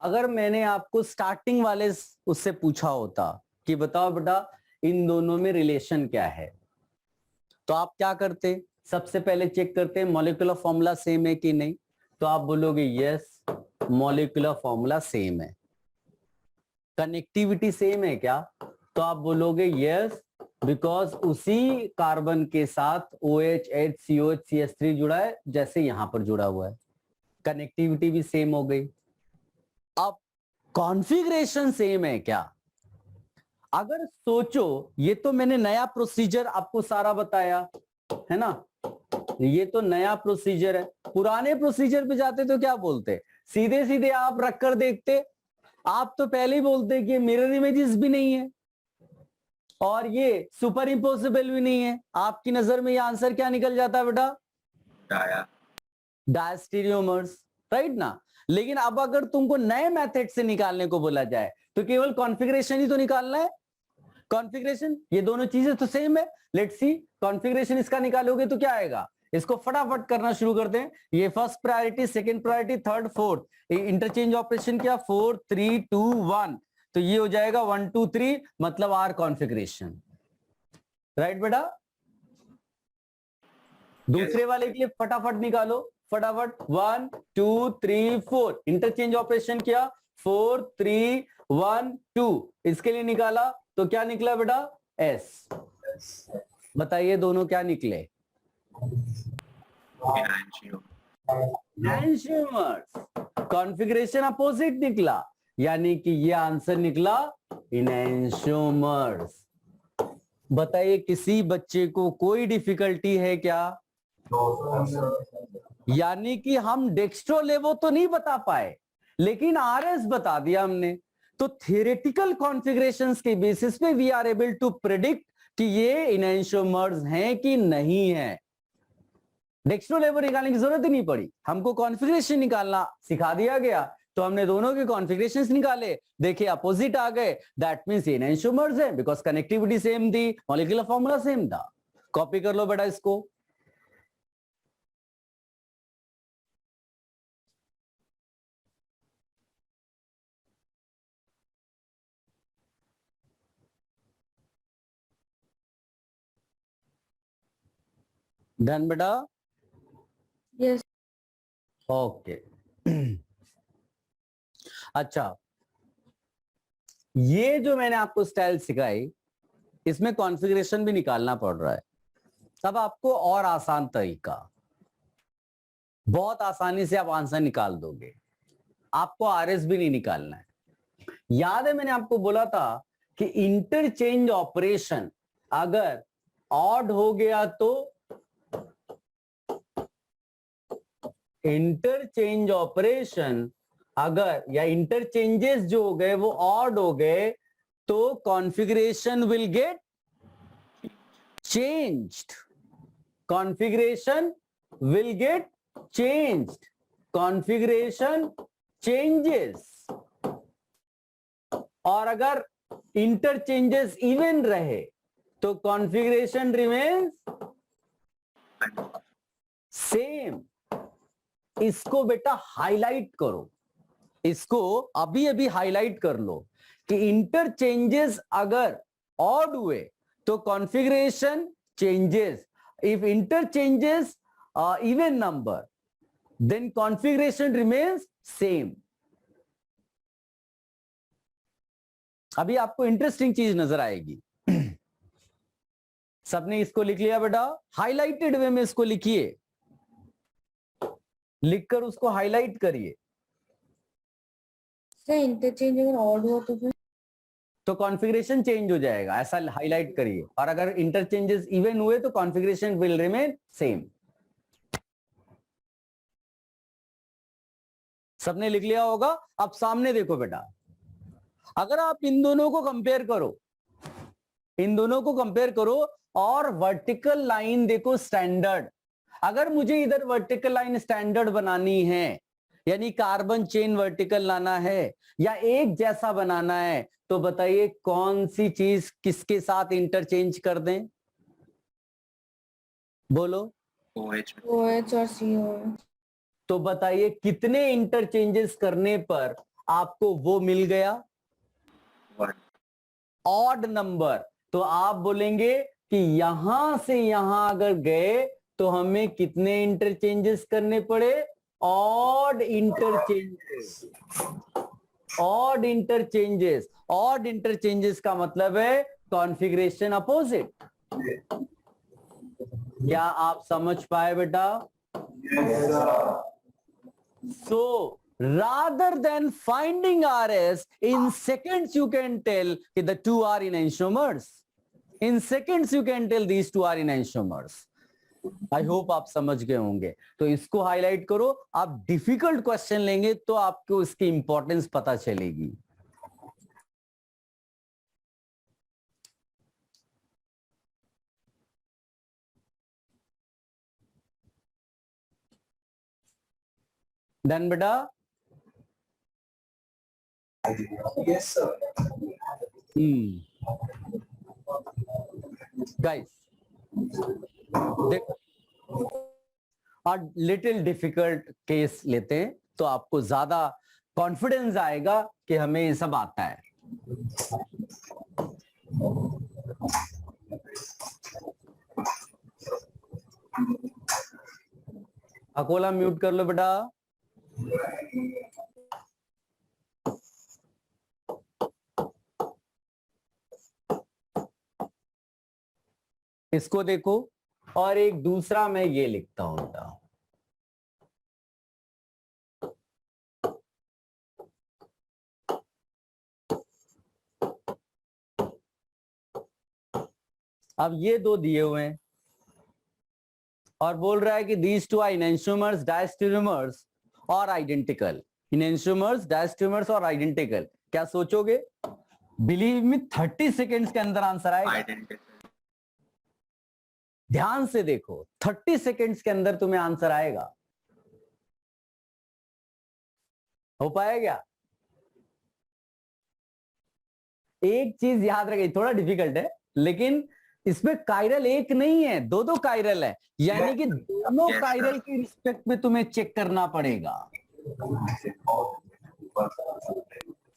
अगर मैंने आपको स्टार्टिंग वाले उससे पूछा होता कि बताओ बेटा इन दोनों में रिलेशन क्या है, तो आप क्या करते? सबसे पहले चेक करते हैं मॉलिक्यूलर फॉर्मूला सेम है कि नहीं। तो आप बोलोगे यस मॉलिक्यूलर फॉर्मूला सेम है। कनेक्टिविटी सेम है क्या? तो आप बोलोगे यस बिकॉज उसी कार्बन के साथ OH, COH, CH3 जुड़ा है जैसे यहां पर जुड़ा हुआ है। कनेक्टिविटी भी सेम हो गई। अब कॉन्फ़िगरेशन सेम है क्या? अगर सोचो, ये तो मैंने नया प्रोसीजर आपको सारा बताया है ना, ये तो नया प्रोसीजर है। पुराने प्रोसीजर पे जाते तो क्या बोलते? सीधे सीधे आप रखकर देखते। आप तो पहले ही बोलते कि मिरर इमेजेस भी नहीं है और ये सुपर इम्पोसिबल भी नहीं है। आपकी नजर में ये आंसर क्या निकल जाता है बेटा? डायस्टेरियोमर्स, राइट ना। लेकिन अब अगर तुमको नए मेथड से निकालने को बोला जाए तो केवल कॉन्फ़िगरेशन ही तो निकालना है। कॉन्फ़िगरेशन, ये दोनों चीजें तो सेम है। लेट्स सी कॉन्फ़िगरेशन इसका निकालोगे तो क्या आएगा? इसको फटाफट करना शुरू करते हैं। ये first priority, second priority, third, fourth, interchange operation किया 4 3 2 1, तो ये हो जाएगा 1 2 3 मतलब आर कॉन्फ़िगरेशन, राइट बेटा। दूसरे वाले के लिए फटाफट निकालो, फटाफट 1 2 3 4, इंटरचेंज ऑपरेशन किया 4 3 1 2, इसके लिए निकाला तो क्या निकला बेटा? एस। बताइए दोनों क्या निकले? एनशीमर्स। कॉन्फ़िगरेशन अपोजिट निकला, यानी कि ये आंसर निकला इनएंशियोमर्स। बताइए किसी बच्चे को कोई डिफिकल्टी है क्या? यानी कि हम डेक्स्ट्रो लेवो तो नहीं बता पाए लेकिन आरएस बता दिया हमने। तो थियोरेटिकल कॉन्फ़िगरेशंस के बेसिस पे we are able to predict कि ये इनएंशियोमर्स हैं कि नहीं है। डेक्स्ट्रो लेवो निकालने की जरूरत ही नहीं पड़ी, हमको कॉन्फ़िगरेशन निकालना सिखा दिया गया तो हमने दोनों के कॉन्फ़िगरेशंस निकाले, देखे अपोजिट आ गए, दैट मींस इनएंशियोमर्स है बिकॉज कनेक्टिविटी सेम थी, मॉलिक्यूलर फॉर्मूला सेम था। कॉपी कर लो बेटा इसको। डन बेटा? Yes okay. अच्छा, ये जो मैंने आपको स्टाइल सिखाई इसमें कॉन्फ़िगरेशन भी निकालना पड़ रहा है। अब आपको और आसान तरीका, बहुत आसानी से आप आंसर निकाल दोगे, आपको आरएस भी नहीं निकालना है। याद है मैंने आपको बोला था कि इंटरचेंज ऑपरेशन अगर ऑड हो गया तो इंटरचेंज ऑपरेशन अगर या इंटरचेंजेस जो हो गए वो ऑड हो गए तो configuration will get changed. Configuration will get changed. Configuration changes. और अगर इंटरचेंजेस इवन रहे तो कॉन्फ़िगरेशन रिमेन्स सेम। इसको बेटा हाईलाइट करो, इसको अभी अभी हाईलाइट कर लो कि इंटरचेंजेस अगर ऑड हुए तो configuration changes, if interchanges even number then configuration remains same. अभी आपको इंटरेस्टिंग चीज नजर आएगी। सबने इसको लिख लिया बेटा? हाईलाइटेड वे में इसको लिखिए, लिखकर उसको हाईलाइट करिए। इंटरचेंज अगर ऑड हुआ तो फिर तो कॉन्फ़िगरेशन चेंज हो जाएगा, ऐसा हाईलाइट करिए। और अगर इंटरचेंजेस इवन हुए तो कॉन्फ़िगरेशन विल रिमेन सेम। सबने लिख लिया होगा? अब सामने देखो बेटा, अगर आप इन दोनों को कंपेयर करो, इन दोनों को कंपेयर करो और वर्टिकल लाइन देखो स्टैंडर्ड। अगर मुझे इधर वर्टिकल लाइन स्टैंडर्ड बनानी है, यानी कार्बन चेन वर्टिकल लाना है या एक जैसा बनाना है, तो बताइए कौन सी चीज किसके साथ इंटरचेंज कर दें? बोलो। OH OH और CO। तो बताइए कितने इंटरचेंजेस करने पर आपको वो मिल गया? 1 ऑड नंबर। तो आप बोलेंगे कि यहां से यहां अगर गए तो हमें कितने इंटरचेंजेस करने पड़े? Odd interchanges. Odd interchanges, odd interchanges का मतलब है कॉन्फ़िगरेशन अपोजिट। क्या आप समझ पाए बेटा? So rather than finding RS in seconds, you can tell that the two are enantiomers. In seconds you can tell these two are enantiomers. I hope आप समझ गए होंगे। तो इसको हाईलाइट करो। आप डिफिकल्ट क्वेश्चन लेंगे तो आपको इसकी इंपॉर्टेंस पता चलेगी। डन बेटा? Yes, sir. Guys, देखो और लिटिल डिफिकल्ट केस लेते हैं तो आपको ज्यादा कॉन्फिडेंस आएगा कि हमें ये सब आता है। अकोला म्यूट कर लो बेटा। इसको देखो और एक दूसरा मैं ये लिखता हूं बेटा। अब ये दो दिए हुए हैं और बोल रहा है कि these two are enantiomers, diastereomers और आइडेंटिकल। enantiomers, diastereomers और आइडेंटिकल। क्या सोचोगे? बिलीव मी 30 सेकेंड्स के अंदर आंसर आएगा। identical ध्यान से देखो, 30 सेकेंड्स के अंदर तुम्हें आंसर आएगा। हो पाएगा? एक चीज याद रखिए, थोड़ा डिफिकल्ट है लेकिन इसमें कायरल एक नहीं है, दो दो कायरल है, यानी कि दोनों Yes, कायरल के रिस्पेक्ट में तुम्हें चेक करना पड़ेगा।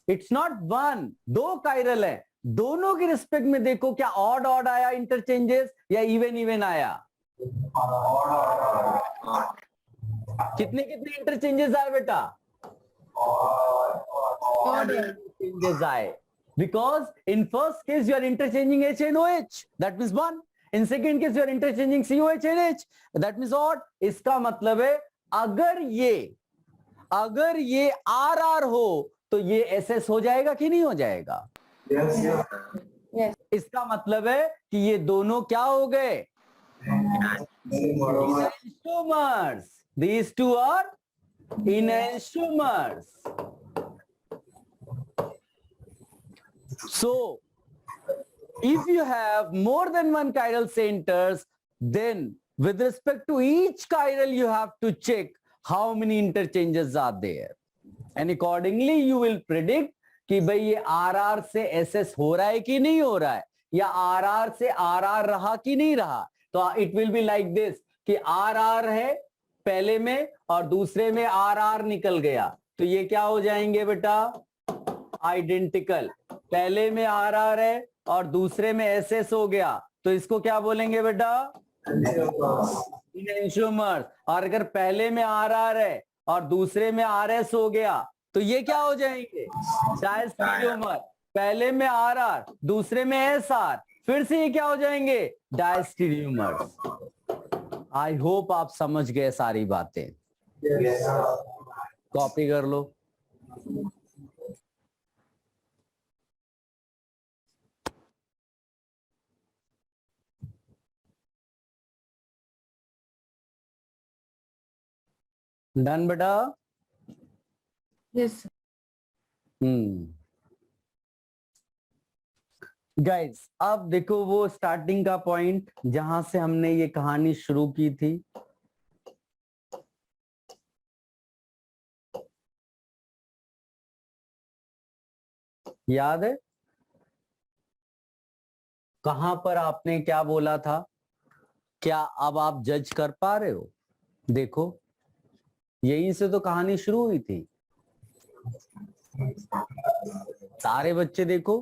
इट्स नॉट वन, दो कायरल है, दोनों के रिस्पेक्ट में देखो क्या ऑड ऑड आया इंटरचेंजेस या इवन इवन आया। odd कितने कितने इंटरचेंजेस आए बेटा? ऑड है। Changes आए because in first case you are interchanging H and OH, that means one. In second case you are interchanging COH and H, that means odd. इसका मतलब है अगर ये RR हो तो ये SS हो जाएगा कि नहीं हो जाएगा? Yes, yes. Yes. इसका मतलब है कि ये दोनों क्या हो गए? Enantiomers. These two are enantiomers. So, if you have more than one chiral centers, then with respect to each chiral, you have to check how many interchanges are there. And accordingly, you will predict कि भाई ये आर आर से एस एस हो रहा है कि नहीं हो रहा है, या आर आर से आर आर रहा कि नहीं रहा, तो it will be like this कि आर आर है पहले में और दूसरे में आर आर निकल गया, तो ये क्या हो जाएंगे बेटा, आइडेंटिकल। पहले में आर आर है और दूसरे में एस एस हो गया, तो इसको क्या बोलेंगे बेटा, इनएंशियोमर्स। और अगर पहले में आर आर है और दूसरे में आर एस हो गया, तो ये क्या हो जाएंगे, डायस्टीरियोमर। पहले में आर आर दूसरे में एस आर, फिर से ये क्या हो जाएंगे, डायस्टीरियोमर्स। आई होप आप समझ गए सारी बातें। कॉपी कर लो। डन बेटा। यस गाइस अब देखो वो स्टार्टिंग का पॉइंट जहां से हमने ये कहानी शुरू की थी, याद है कहां पर आपने क्या बोला था, क्या अब आप जज कर पा रहे हो, देखो यहीं से तो कहानी शुरू हुई थी। सारे बच्चे देखो,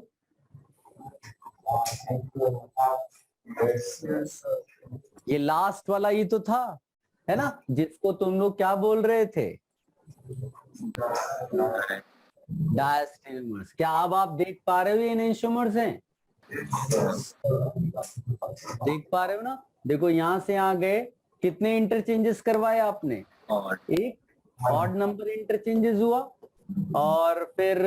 ये लास्ट वाला ही तो था, है ना, जिसको तुम लोग क्या बोल रहे थे, डायस्टेरियोमर्स। क्या अब आप देख पा रहे हो ये इनएंशियोमर्स हैं, देख पा रहे हो ना, देखो यहां से यहां गए, कितने इंटरचेंजेस करवाए आपने, एक ऑड नंबर इंटरचेंजेस हुआ, और फिर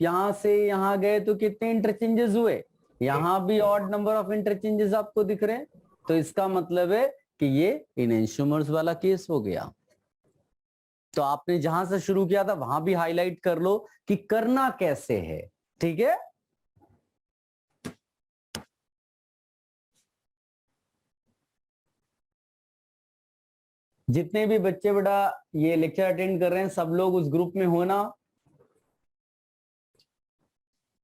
यहां से यहां गए तो कितने इंटरचेंजेस हुए, यहां भी ऑड नंबर ऑफ इंटरचेंजेस आपको दिख रहे हैं, तो इसका मतलब है कि ये इनएंशियोमर्स वाला केस हो गया। तो आपने जहां से शुरू किया था वहां भी हाईलाइट कर लो कि करना कैसे है, ठीक है। जितने भी बच्चे बेटा ये लेक्चर अटेंड कर रहे हैं सब लोग उस ग्रुप में हो ना,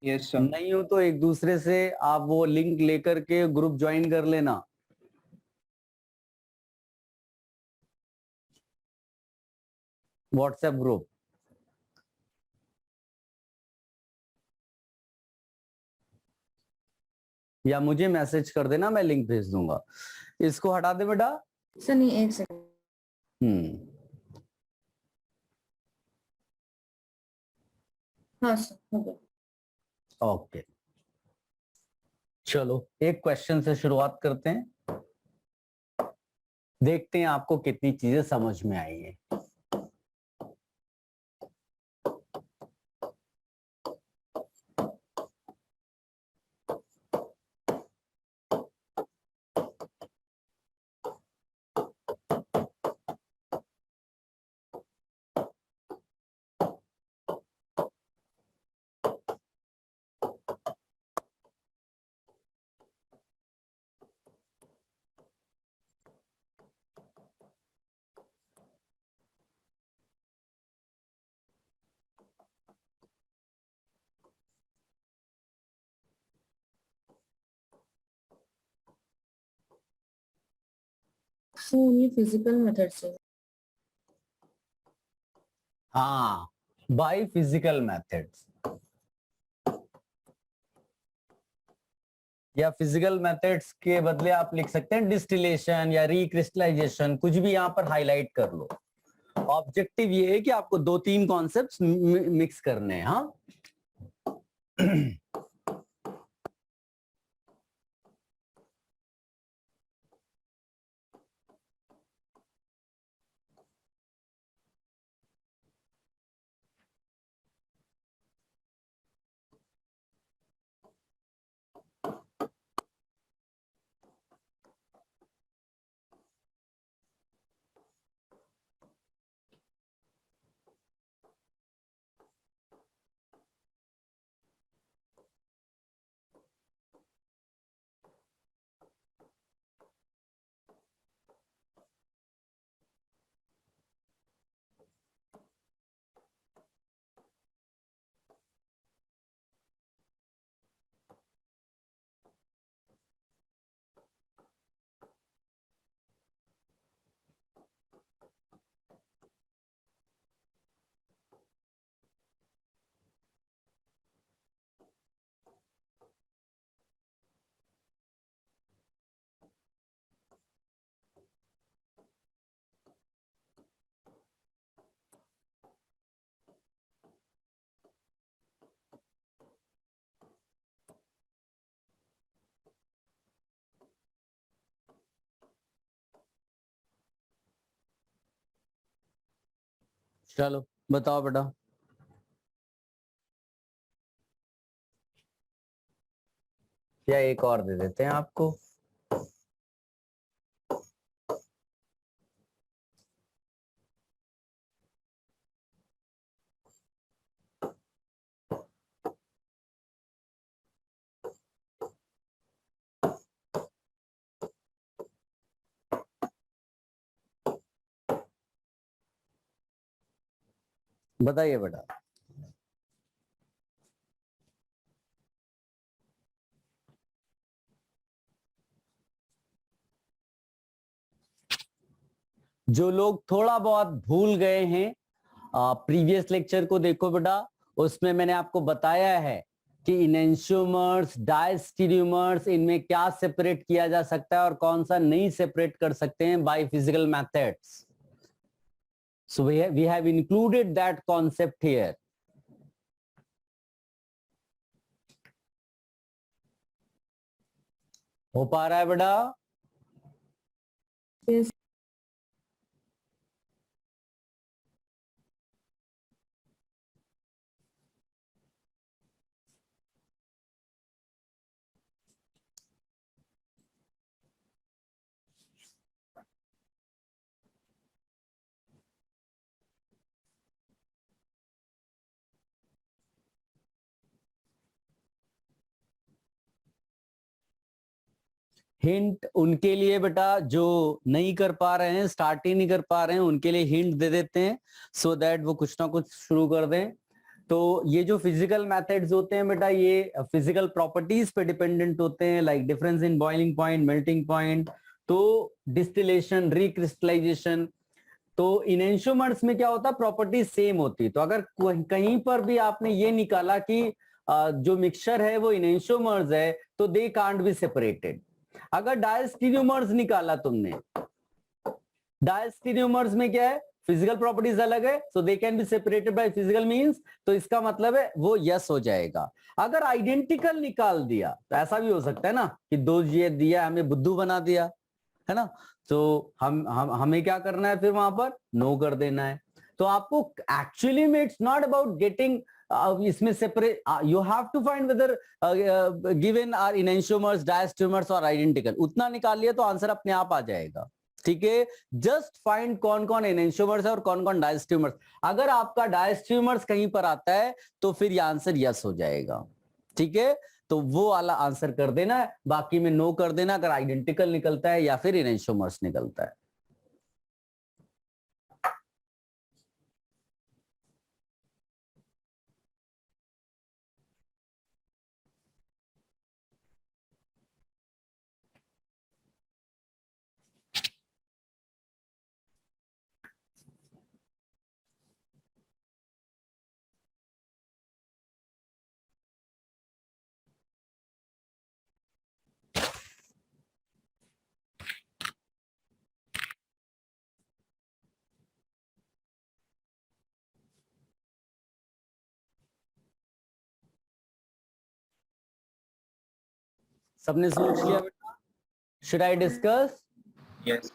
यस सर। नहीं हो तो एक दूसरे से आप वो लिंक लेकर के ग्रुप ज्वाइन कर लेना। व्हाट्सएप ग्रुप, या मुझे मैसेज कर देना, मैं लिंक भेज दूंगा। इसको हटा दे बेटा। सर नहीं, एक सेकंड। हाँ सर, हो गया। ओके चलो एक क्वेश्चन से शुरुआत करते हैं, देखते हैं आपको कितनी चीजें समझ में आई है। सो ओनली फिजिकल मेथड से। हाँ, बाय फिजिकल मेथड्स, या फिजिकल मेथड्स के बदले आप लिख सकते हैं डिस्टिलेशन या रिक्रिस्टलाइजेशन, कुछ भी यहां पर हाईलाइट कर लो। ऑब्जेक्टिव ये है कि आपको 2-3 कॉन्सेप्ट्स मिक्स करने हैं। हाँ चलो बताओ बेटा। या एक और दे देते हैं आपको। बताइए बेटा। जो लोग थोड़ा बहुत भूल गए हैं, प्रीवियस लेक्चर को देखो बेटा, उसमें मैंने आपको बताया है कि इनेंशियोमर्स, डायस्टीरियोमर्स, इनमें क्या सेपरेट किया जा सकता है और कौन सा नहीं सेपरेट कर सकते हैं bye physical methods. So we have included that concept here. हो पा रहा है बेटा? Yes. हिंट उनके लिए बेटा जो नहीं कर पा रहे हैं, स्टार्ट ही नहीं कर पा रहे हैं, उनके लिए हिंट दे देते हैं सो दैट वो कुछ ना कुछ शुरू कर दें. तो ये जो फिजिकल मेथड्स होते हैं बेटा, ये फिजिकल प्रॉपर्टीज पे डिपेंडेंट होते हैं, like difference in boiling point, melting point, तो डिस्टिलेशन, रिक्रिस्टलाइजेशन. तो इनेंशियोमर्स में क्या होता है, प्रॉपर्टी सेम होती है. तो अगर कहीं पर भी आपने ये निकाला कि जो मिक्सचर है वो इनेंशियोमर्स है, तो दे कांट बी सेपरेटेड. अगर डायस्टीरियोमर्स निकाला तुमने, डायस्टीरियोमर्स में क्या है, फिजिकल प्रॉपर्टीज अलग है, so they can be separated by physical means, तो इसका मतलब है वो यस हो जाएगा. अगर आइडेंटिकल निकाल दिया तो ऐसा भी हो सकता है ना कि दो ये दिया हमें बुद्धू बना दिया, है ना, तो हमें क्या करना है, फिर वहां पर नो कर देना है. तो आपको एक्चुअली में इट्स नॉट अबाउट गेटिंग इसमें separate, you have to find whether given are enantiomers, diastereomers और आइडेंटिकल. उतना निकाल लिया तो आंसर अपने आप आ जाएगा. ठीक है, जस्ट फाइंड कौन कौन इनेंशियोमर्स है और कौन कौन डायस्टीरियोमर्स. अगर आपका डायस्टीरियोमर्स कहीं पर आता है तो फिर ये आंसर यस हो जाएगा. ठीक है, तो वो वाला आंसर कर देना, बाकी में नो कर देना अगर आइडेंटिकल निकलता है या फिर इनेंशियोमर्स निकलता है. सबने सोच लिया बेटा? Should I discuss? Yes.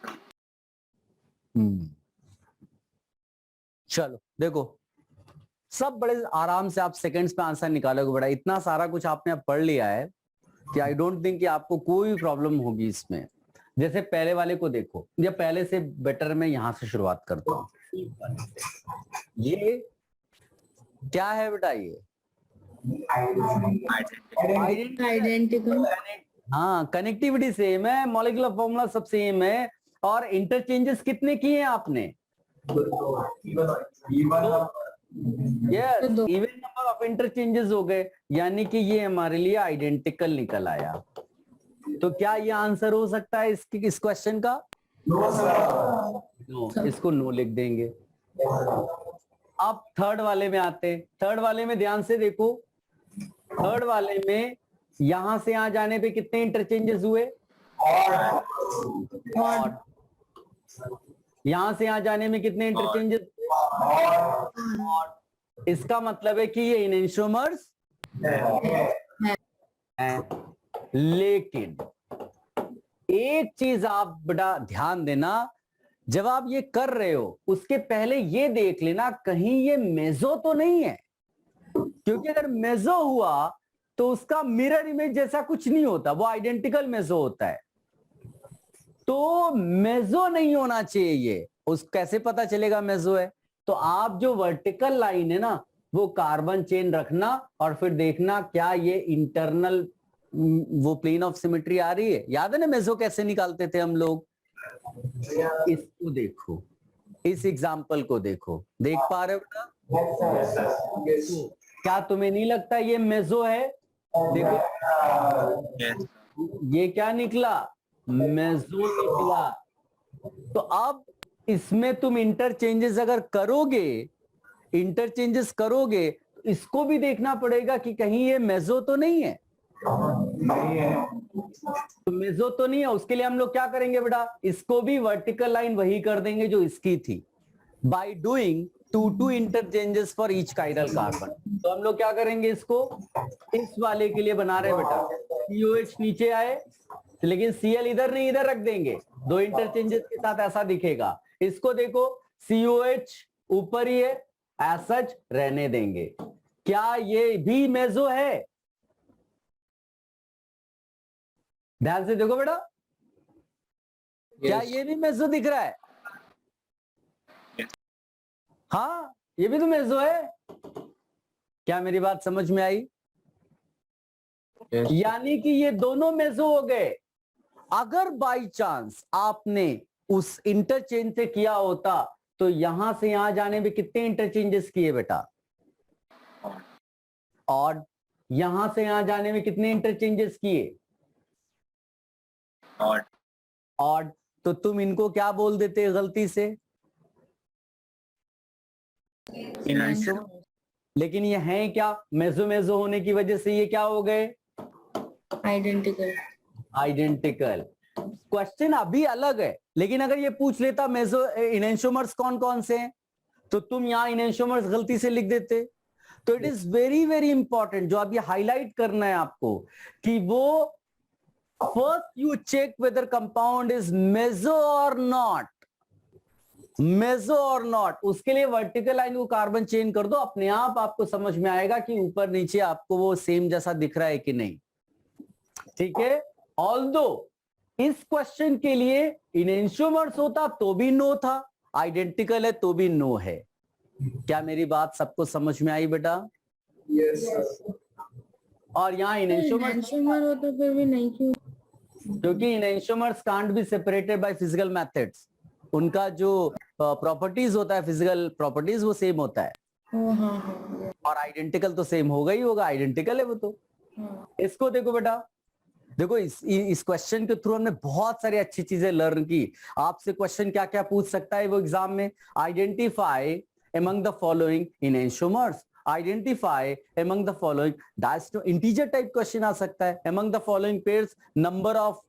चलो देखो, सब बड़े आराम से आप सेकंड्स पे आंसर निकालोगे बेटा. इतना सारा कुछ आपने अब पढ़ लिया है कि आई डोंट थिंक कि आपको कोई प्रॉब्लम होगी इसमें. जैसे पहले वाले को देखो, या पहले से बेटर मैं यहां से शुरुआत करता हूं. ये क्या है बेटा? ये Identical. हाँ, कनेक्टिविटी सेम है, मॉलिक्यूलर फॉर्मूला सब सेम है, और इंटरचेंजेस कितने किए हैं आपने? Yes, even number of interchanges हो गए, यानी कि ये हमारे लिए आइडेंटिकल निकल आया. तो क्या ये आंसर हो सकता है इस क्वेश्चन का? नो, इसको नो लिख देंगे. अब थर्ड वाले में आते हैं. थर्ड वाले में ध्यान से देखो, थर्ड वाले में यहां से यहां जाने पे कितने इंटरचेंजेस हुए? और यहां से यहां जाने में कितने इंटरचेंजेस? इसका मतलब है कि ये इनेंशियोमर्स हैं. लेकिन एक चीज आप बड़ा ध्यान देना जब आप ये कर रहे हो उसके पहले ये देख लेना कहीं ये मेजो तो नहीं है, क्योंकि अगर मेजो हुआ तो उसका मिरर इमेज जैसा कुछ नहीं होता, वो आइडेंटिकल मेजो होता है। तो मेजो नहीं होना चाहिए ये। उस कैसे पता चलेगा मेजो है? तो आप जो वर्टिकल लाइन है ना वो कार्बन चेन रखना और फिर देखना क्या ये इंटरनल वो प्लेन ऑफ सिमेट्री आ रही है। याद है ना मेजो कैसे निकालते थे हम लोग? इसको देखो, इस एग्जाम्पल को देखो, देख पा रहे हो ना? क्या तुम्हें नहीं लगता ये मेजो है? देखो ये क्या निकला, मेजो निकला। तो अब इसमें तुम इंटरचेंजेस अगर करोगे, इंटरचेंजेस करोगे तो इसको भी देखना पड़ेगा कि कहीं ये मेजो तो नहीं है। तो मेजो तो नहीं है, उसके लिए हम लोग क्या करेंगे बेटा, इसको भी वर्टिकल लाइन वही कर देंगे जो इसकी थी, by doing 2 interchanges for each chiral carbon. तो हम लोग क्या करेंगे, इसको इस वाले के लिए बना रहे हैं बेटा, COH नीचे आए लेकिन Cl इधर नहीं, इधर रख देंगे, 2 इंटरचेंजेस के साथ ऐसा दिखेगा। इसको देखो COH ऊपर ही है, एज सच रहने देंगे। क्या ये भी मेजो है? ध्यान से देखो बेटा, क्या ये भी मेजो दिख रहा है? हाँ ये भी तो मेजो है। क्या मेरी बात समझ में आई? यानी कि ये दोनों मेजो हो गए। अगर बाई चांस आपने उस इंटरचेंज से किया होता तो यहां से यहां जाने में कितने इंटरचेंजेस किए बेटा? और यहां से यहां जाने में कितने इंटरचेंजेस किए? ऑड। तो तुम इनको क्या बोल देते गलती से? लेकिन ये हैं क्या? मेजो मेजो होने की वजह से ये क्या हो गए? आइडेंटिकल। आइडेंटिकल। क्वेश्चन अभी अलग है, लेकिन अगर ये पूछ लेता मेजो इनेंशोमर्स कौन कौन से हैं, तो तुम यहां इनेंशोमर्स गलती से लिख देते। तो it is very very important, जो अब ये हाईलाइट करना है आपको, कि वो first you check whether compound is meso or not, meso or not. उसके लिए वर्टिकल लाइन को कार्बन चेन कर दो, अपने आप आपको समझ में आएगा कि ऊपर नीचे आपको वो सेम जैसा दिख रहा है कि नहीं। ठीक है। ऑल्दो इस क्वेश्चन के लिए इनेंशोमर्स होता तो भी नो था, आइडेंटिकल है तो भी नो है। क्या मेरी बात सबको समझ में आई बेटा? Yes. और यहाँ इनेंशोमर्स हो तो फिर भी नहीं क्यों? क्योंकि enantiomers can't be separated by physical methods. उनका जो प्रॉपर्टीज होता है, फिजिकल प्रॉपर्टीज, वो सेम होता है। हाँ। और आइडेंटिकल तो सेम होगा ही होगा, आइडेंटिकल है वो तो। इसको देखो बेटा, देखो इस क्वेश्चन के थ्रू हमने बहुत सारी अच्छी चीजें लर्न की। आपसे क्वेश्चन क्या क्या पूछ सकता है वो एग्जाम में? Identify among the following enantiomers, identify among the following integer type question आ सकता है, among the following pairs number of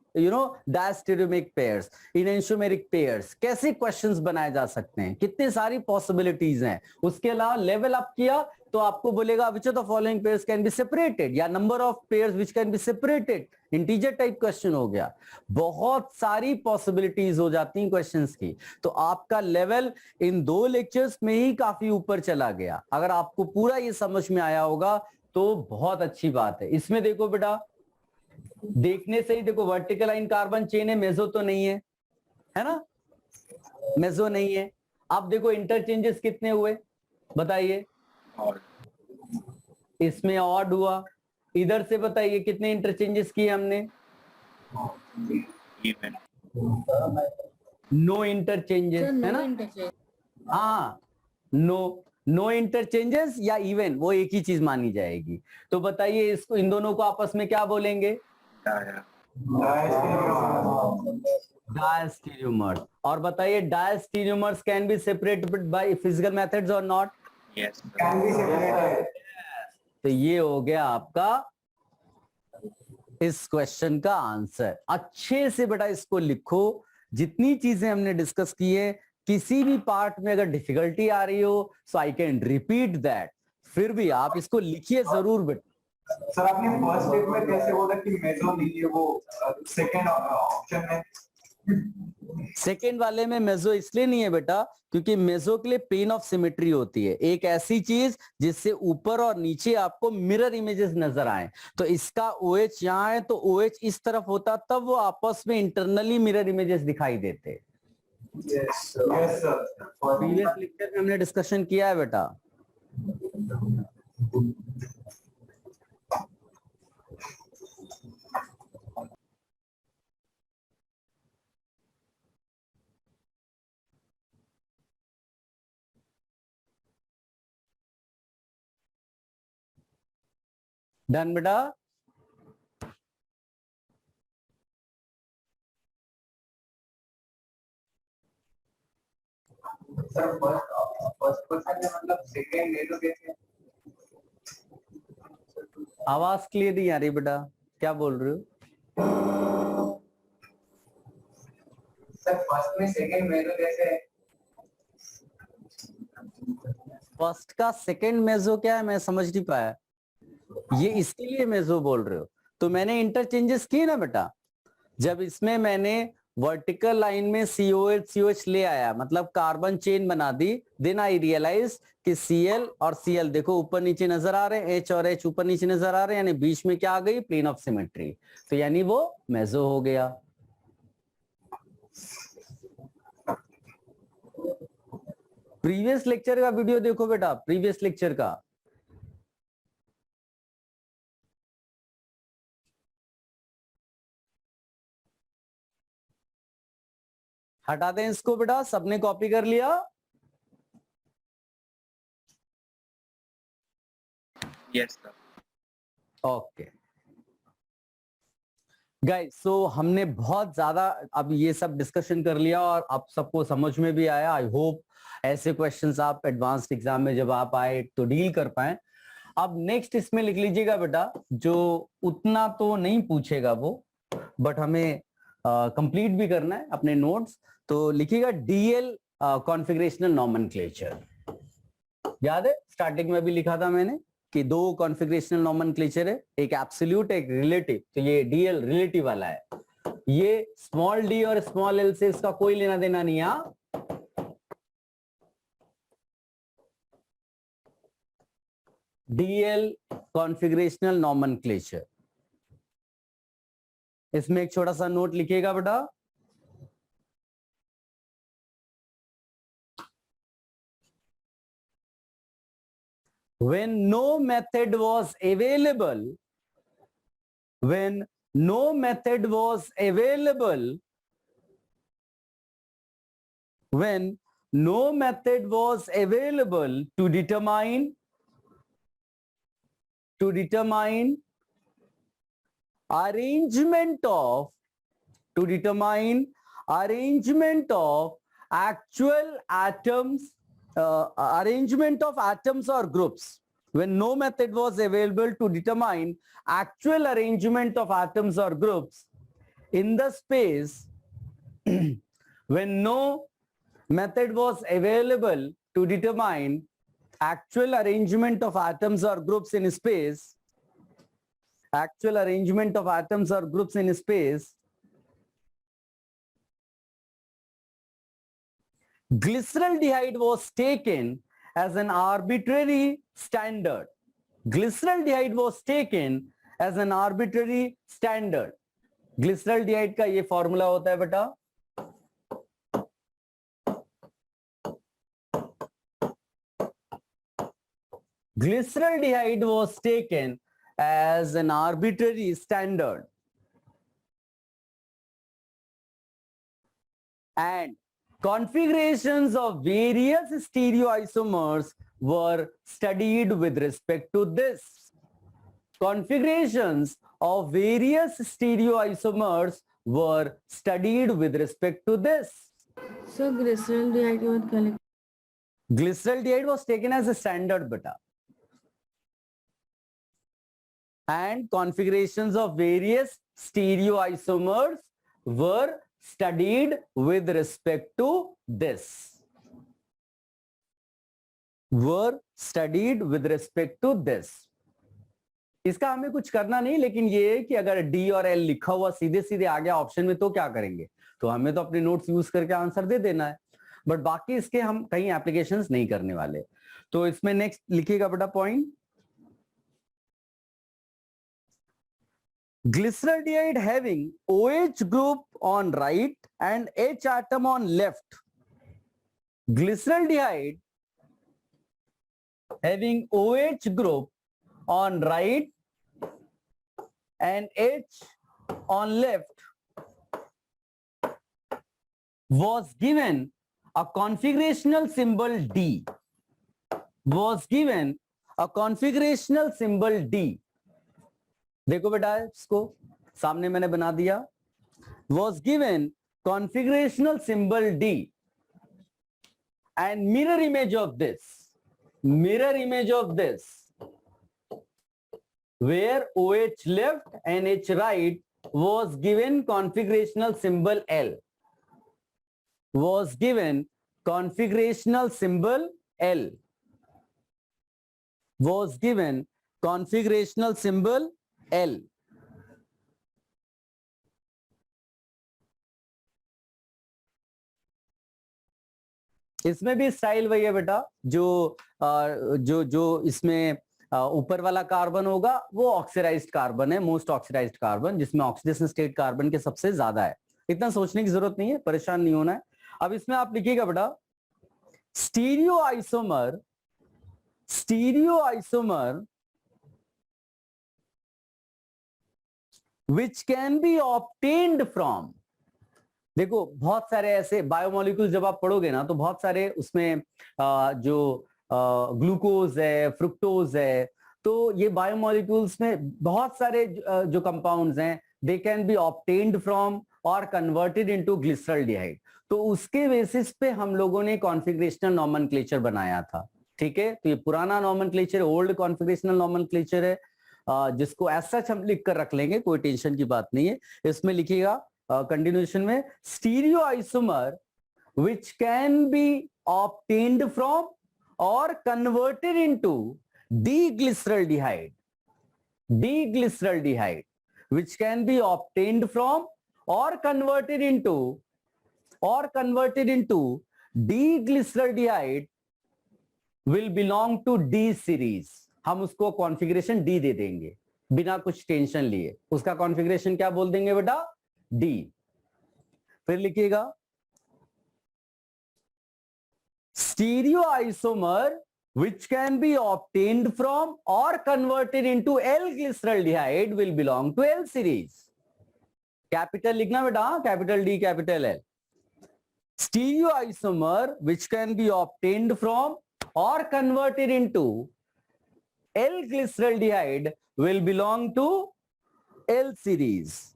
diastereomeric pairs, enantiomeric pairs, कैसे क्वेश्चंस बनाए जा सकते हैं, कितने सारी पॉसिबिलिटीज हैं। उसके अलावा लेवल अप किया तो आपको बोलेगा which of the following pairs can be separated, या number of pairs which can be separated, integer type question हो गया। बहुत सारी पॉसिबिलिटीज हो जाती हैं क्वेश्चंस की। तो आपका लेवल इन 2 लेक्चर्स में ही काफी ऊपर चला गया। अगर आपको पूरा ये समझ में आया होगा तो बहुत अच्छी बात है। इसमें देखो बेटा, देखने से ही देखो, वर्टिकल लाइन कार्बन चेन है, मेजो तो नहीं है, है ना? मेजो नहीं है। अब देखो इंटरचेंजेस कितने हुए बताइए? इसमें ऑड हुआ। इधर से बताइए कितने इंटरचेंजेस किए हमने? नो इंटरचेंजेस, है ना? हाँ, नो इंटरचेंजेस या इवन, वो एक ही चीज मानी जाएगी। तो बताइए इसको, इन दोनों को आपस में क्या बोलेंगे? डायस्टेरियोमर्स। और बताइए diastereomers can be separated by physical methods और not? Yes. Can be separated. तो ये हो गया आपका इस क्वेश्चन का आंसर। अच्छे से बेटा इसको लिखो। जितनी चीजें हमने डिस्कस की है, किसी भी पार्ट में अगर डिफिकल्टी आ रही हो सो आई कैन रिपीट दैट, फिर भी आप इसको लिखिए जरूर बेटा। सर आपने फर्स्ट स्टेप में कैसे बोला कि मेजो नहीं है, वो सेकंड ऑप्शन में? सेकेंड वाले में मेजो इसलिए नहीं है बेटा क्योंकि मेजो के लिए प्लेन ऑफ सिमेट्री होती है, एक ऐसी चीज जिससे ऊपर और नीचे आपको मिरर इमेजेस नजर आए। तो इसका OH यहाँ है तो OH इस तरफ होता तब वो आपस में इंटरनली मिरर इमेजेस दिखाई देते। Yes, sir. Yes, sir. Previous lecture में हमने डिस्कशन किया है बेटा। डन बेटा। Sir, first person में मतलब second ले लो कैसे? आवाज क्लियर नहीं आ रही बेटा, क्या बोल रहे हो? Sir, first में second ले लो कैसे? फर्स्ट का सेकंड मेजो क्या है मैं समझ नहीं पाया। ये इसके लिए मेजो बोल रहे हो तो मैंने इंटरचेंजेस किए ना बेटा। जब इसमें मैंने वर्टिकल लाइन में COH ले आया मतलब कार्बन चेन बना दी, देन आई रियलाइज कि Cl और Cl देखो ऊपर नीचे नजर आ रहे हैं, H और H ऊपर नीचे नजर आ रहे हैं, यानी बीच में क्या आ गई, प्लेन ऑफ सिमेट्री, तो यानी वो मेजो हो गया। प्रीवियस लेक्चर का वीडियो देखो बेटा, प्रीवियस लेक्चर का। हटा दें इसको बेटा, सबने कॉपी कर लिया? Yes, sir. ओके गाइस, सो हमने बहुत ज्यादा अब ये सब डिस्कशन कर लिया और आप सबको समझ में भी आया। आई होप ऐसे क्वेश्चंस आप एडवांस्ड एग्जाम में जब आप आए तो डील कर पाए। अब नेक्स्ट इसमें लिख लीजिएगा बेटा, जो उतना तो नहीं पूछेगा वो, बट हमें कंप्लीट भी करना है अपने नोट्स, तो लिखिएगा DL कॉन्फ़िगरेशनल नॉमेनक्लेचर। याद है स्टार्टिंग में भी लिखा था मैंने कि दो कॉन्फ़िगरेशनल नॉमेनक्लेचर है, एक एब्सोल्यूट एक रिलेटिव, तो ये DL रिलेटिव वाला है। ये स्मॉल d और स्मॉल l से इसका कोई लेना देना नहीं है। DL कॉन्फ़िगरेशनल नॉमेनक्लेचर, इसमें एक छोटा सा नोट लिखिएगा बेटा। When no method was available, when no method was available, when no method was available to determine arrangement of actual atoms, arrangement of atoms or groups, when no method was available to determine actual arrangement of atoms or groups in the space, when no method was available to determine actual arrangement of atoms or groups in space, actual arrangement of atoms or groups in space, glyceraldehyde was taken as an arbitrary standard. Glyceraldehyde was taken as an arbitrary standard. Glyceraldehyde का ये फॉर्मूला होता है बेटा, glyceraldehyde was taken as an arbitrary standard, and configurations of various stereoisomers were studied with respect to this. Configurations of various stereoisomers were studied with respect to this. So glyceraldehyde के बाद क्या लिखा? Glyceraldehyde was taken as a standard beta, and configurations of various stereoisomers were studied with respect to this. Were studied with respect to this. इसका हमें कुछ करना नहीं, लेकिन ये है कि अगर D और L लिखा हुआ सीधे सीधे आ गया ऑप्शन में तो क्या करेंगे, तो हमें तो अपने नोट्स यूज करके आंसर दे देना है, बट बाकी इसके हम कहीं एप्लीकेशंस नहीं करने वाले। तो इसमें नेक्स्ट लिखिएगा बेटा point, glyceraldehyde having OH group on right and H atom on left. Glyceraldehyde having OH group on right and H on left was given a configurational symbol D. Was given a configurational symbol D. देखो बेटा इसको सामने मैंने बना दिया, was given configurational symbol D and mirror image of this where OH left and H right was given configurational symbol L, was given configurational symbol L, was given configurational symbol L. इसमें भी स्टाइल वही है बेटा, जो इसमें ऊपर वाला कार्बन होगा वो ऑक्सीडाइज्ड कार्बन है, मोस्ट ऑक्सीडाइज्ड कार्बन, जिसमें ऑक्सीडेशन स्टेट कार्बन के सबसे ज्यादा है। इतना सोचने की जरूरत नहीं है, परेशान नहीं होना है। अब इसमें आप लिखिएगा बेटा stereo isomer which can be obtained from, देखो बहुत सारे ऐसे बायोमोलिक्यूल्स जब आप पढ़ोगे ना तो बहुत सारे उसमें जो ग्लूकोज है, फ्रुक्टोज है, तो ये बायोमोलिक्यूल्स में बहुत सारे जो कंपाउंड्स हैं दे can be obtained from or converted into glyceraldehyde. तो उसके बेसिस पे हम लोगों ने कॉन्फ़िगरेशनल नॉमेनक्लेचर बनाया था, ठीक है। तो ये पुराना नॉमेनक्लेचर, ओल्ड कॉन्फ़िगरेशनल नॉमेनक्लेचर है, जिसको एज सच हम लिख कर रख लेंगे, कोई टेंशन की बात नहीं है। इसमें लिखिएगा कंटिन्यूएशन में stereoisomer which can be obtained from or converted into diglyceraldehyde which can be obtained from or converted into diglyceraldehyde will belong to D series। हम उसको कॉन्फ़िगरेशन डी दे देंगे बिना कुछ टेंशन लिए, उसका कॉन्फ़िगरेशन क्या बोल देंगे बेटा, डी। फिर लिखिएगा स्टीरियोआइसोमर which can be obtained from or converted into L-glyceraldehyde will belong to L series। Capital लिखना बेटा, capital D capital L. Stereoisomer which can be obtained from or converted into L-glyceraldehyde will belong to L series।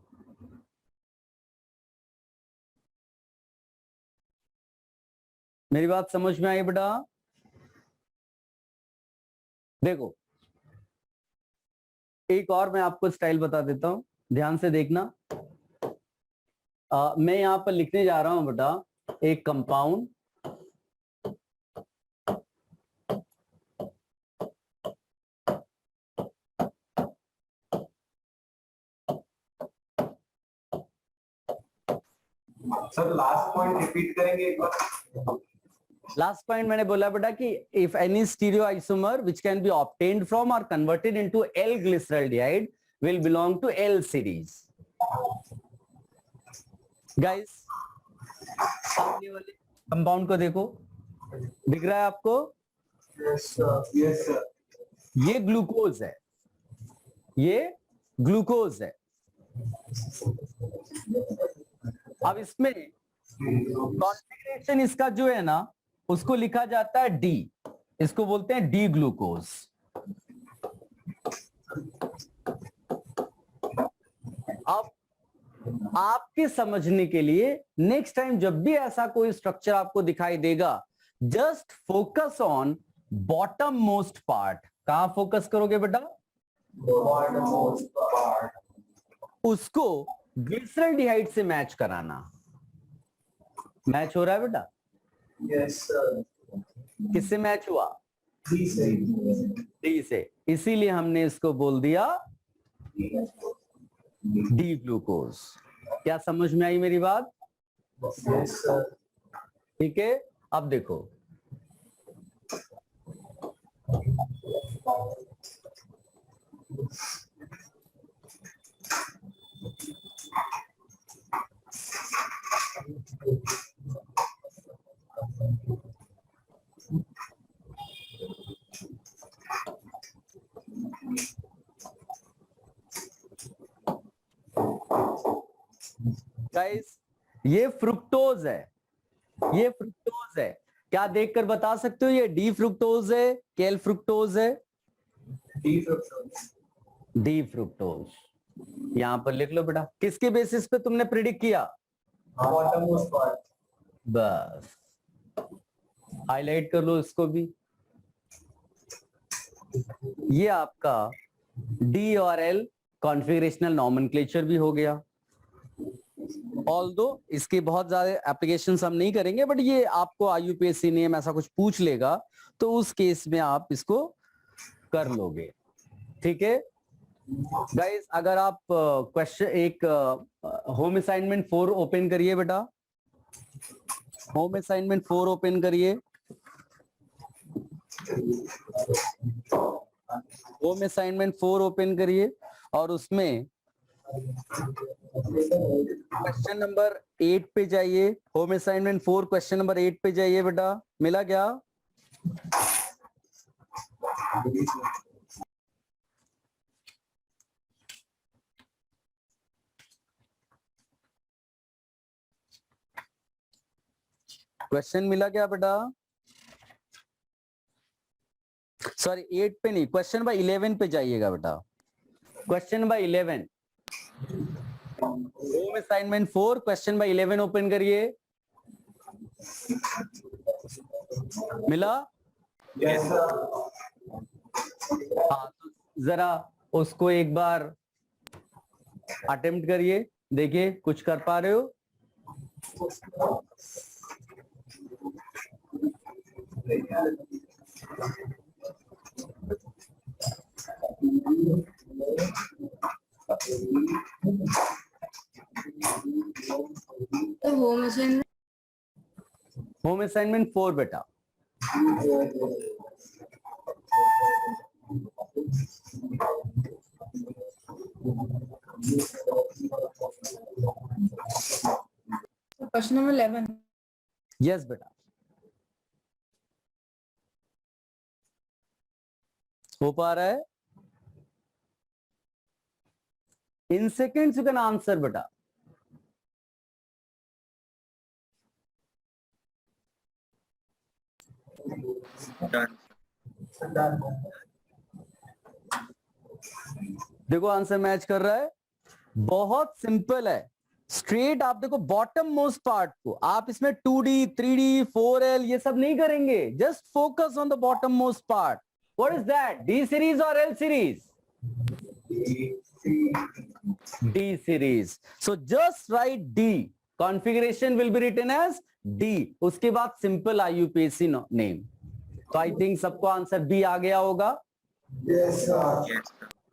मेरी बात समझ में आई बेटा? देखो एक और मैं आपको स्टाइल बता देता हूं, ध्यान से देखना। मैं यहां पर लिखने जा रहा हूं बेटा एक compound, sir last point repeat करेंगे एक बार? लास्ट पॉइंट मैंने बोला बेटा कि if any stereoisomer which can be obtained from or converted into L glyceraldehyde will belong to L series. Guys सामने वाले कंपाउंड को देखो, दिख रहा है आपको? Yes sir. ये ग्लूकोज है, ये ग्लूकोज है। अब इसमें कॉन्फ़िगरेशन इसका जो है ना उसको लिखा जाता है डी, इसको बोलते हैं डी ग्लूकोज। अब आपके समझने के लिए नेक्स्ट टाइम जब भी ऐसा कोई स्ट्रक्चर आपको दिखाई देगा, just focus on bottom most part. कहां फोकस करोगे बेटा? Bottom most part. उसको ग्लिसरॉल्डिहाइड से मैच कराना। मैच हो रहा है बेटा? Yes sir. किससे मैच हुआ? डी से। डी से, इसीलिए हमने इसको बोल दिया डी ग्लूकोज। क्या समझ में आई मेरी बात? Yes, sir. ठीक है, अब देखो गाइस, ये फ्रुक्टोज है, ये फ्रुक्टोज है। क्या देखकर बता सकते हो ये डी फ्रुक्टोज है कि एल फ्रुक्टोज है? D fructose. D fructose. यहां पर लिख लो बेटा, किसके बेसिस पे तुमने प्रिडिक्ट किया? Bottommost part. बस हाईलाइट कर लो इसको भी। ये आपका डी और एल कॉन्फ़िगरेशनल नॉमेनक्लेचर भी हो गया। ऑल्दो इसके बहुत ज्यादा एप्लीकेशंस हम नहीं करेंगे, बट ये आपको IUPAC नेम ऐसा कुछ पूछ लेगा तो उस केस में आप इसको कर लोगे। ठीक है गाइस, अगर आप क्वेश्चन एक होम असाइनमेंट 4 ओपन करिए बेटा, होम असाइनमेंट 4 ओपन करिए। होम असाइनमेंट 4 ओपन करिए और उसमें क्वेश्चन नंबर 8 पे जाइए। होम असाइनमेंट 4 क्वेश्चन नंबर 8 पे जाइए बेटा, मिला क्या? क्वेश्चन मिला क्या बेटा? सॉरी 8 पे नहीं, क्वेश्चन नंबर 11 पे जाइएगा बेटा। Question number 11, home assignment 4 question number 11 open करिए। मिला? Yes, sir. हाँ, तो जरा उसको एक बार अटेम्प्ट करिए, देखिए कुछ कर पा रहे हो? तो होम असाइनमेंट होम असाइनमेंट 4 बेटा। Question number 11। यस बेटा, हो पा रहा है? In seconds you can answer बेटा। देखो आंसर मैच कर रहा है, बहुत सिंपल है। स्ट्रेट आप देखो बॉटम मोस्ट पार्ट को, आप इसमें 2D 3D 4L ये सब नहीं करेंगे, just focus on the bottom most part. What is that? D series और L series? D series. So just write D, configuration will be written as D, उसके बाद सिंपल IUPAC नेम। तो आई थिंक सबको आंसर बी आ गया होगा, Yes, sir.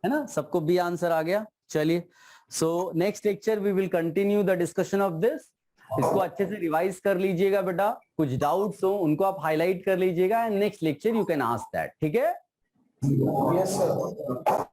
है ना? सबको बी आंसर आ गया। चलिए, so next lecture we will continue the discussion of this. इसको अच्छे से रिवाइज कर लीजिएगा बेटा, कुछ डाउट्स हो उनको आप हाईलाइट कर लीजिएगा and next lecture you can ask that. ठीक है? Yes, sir.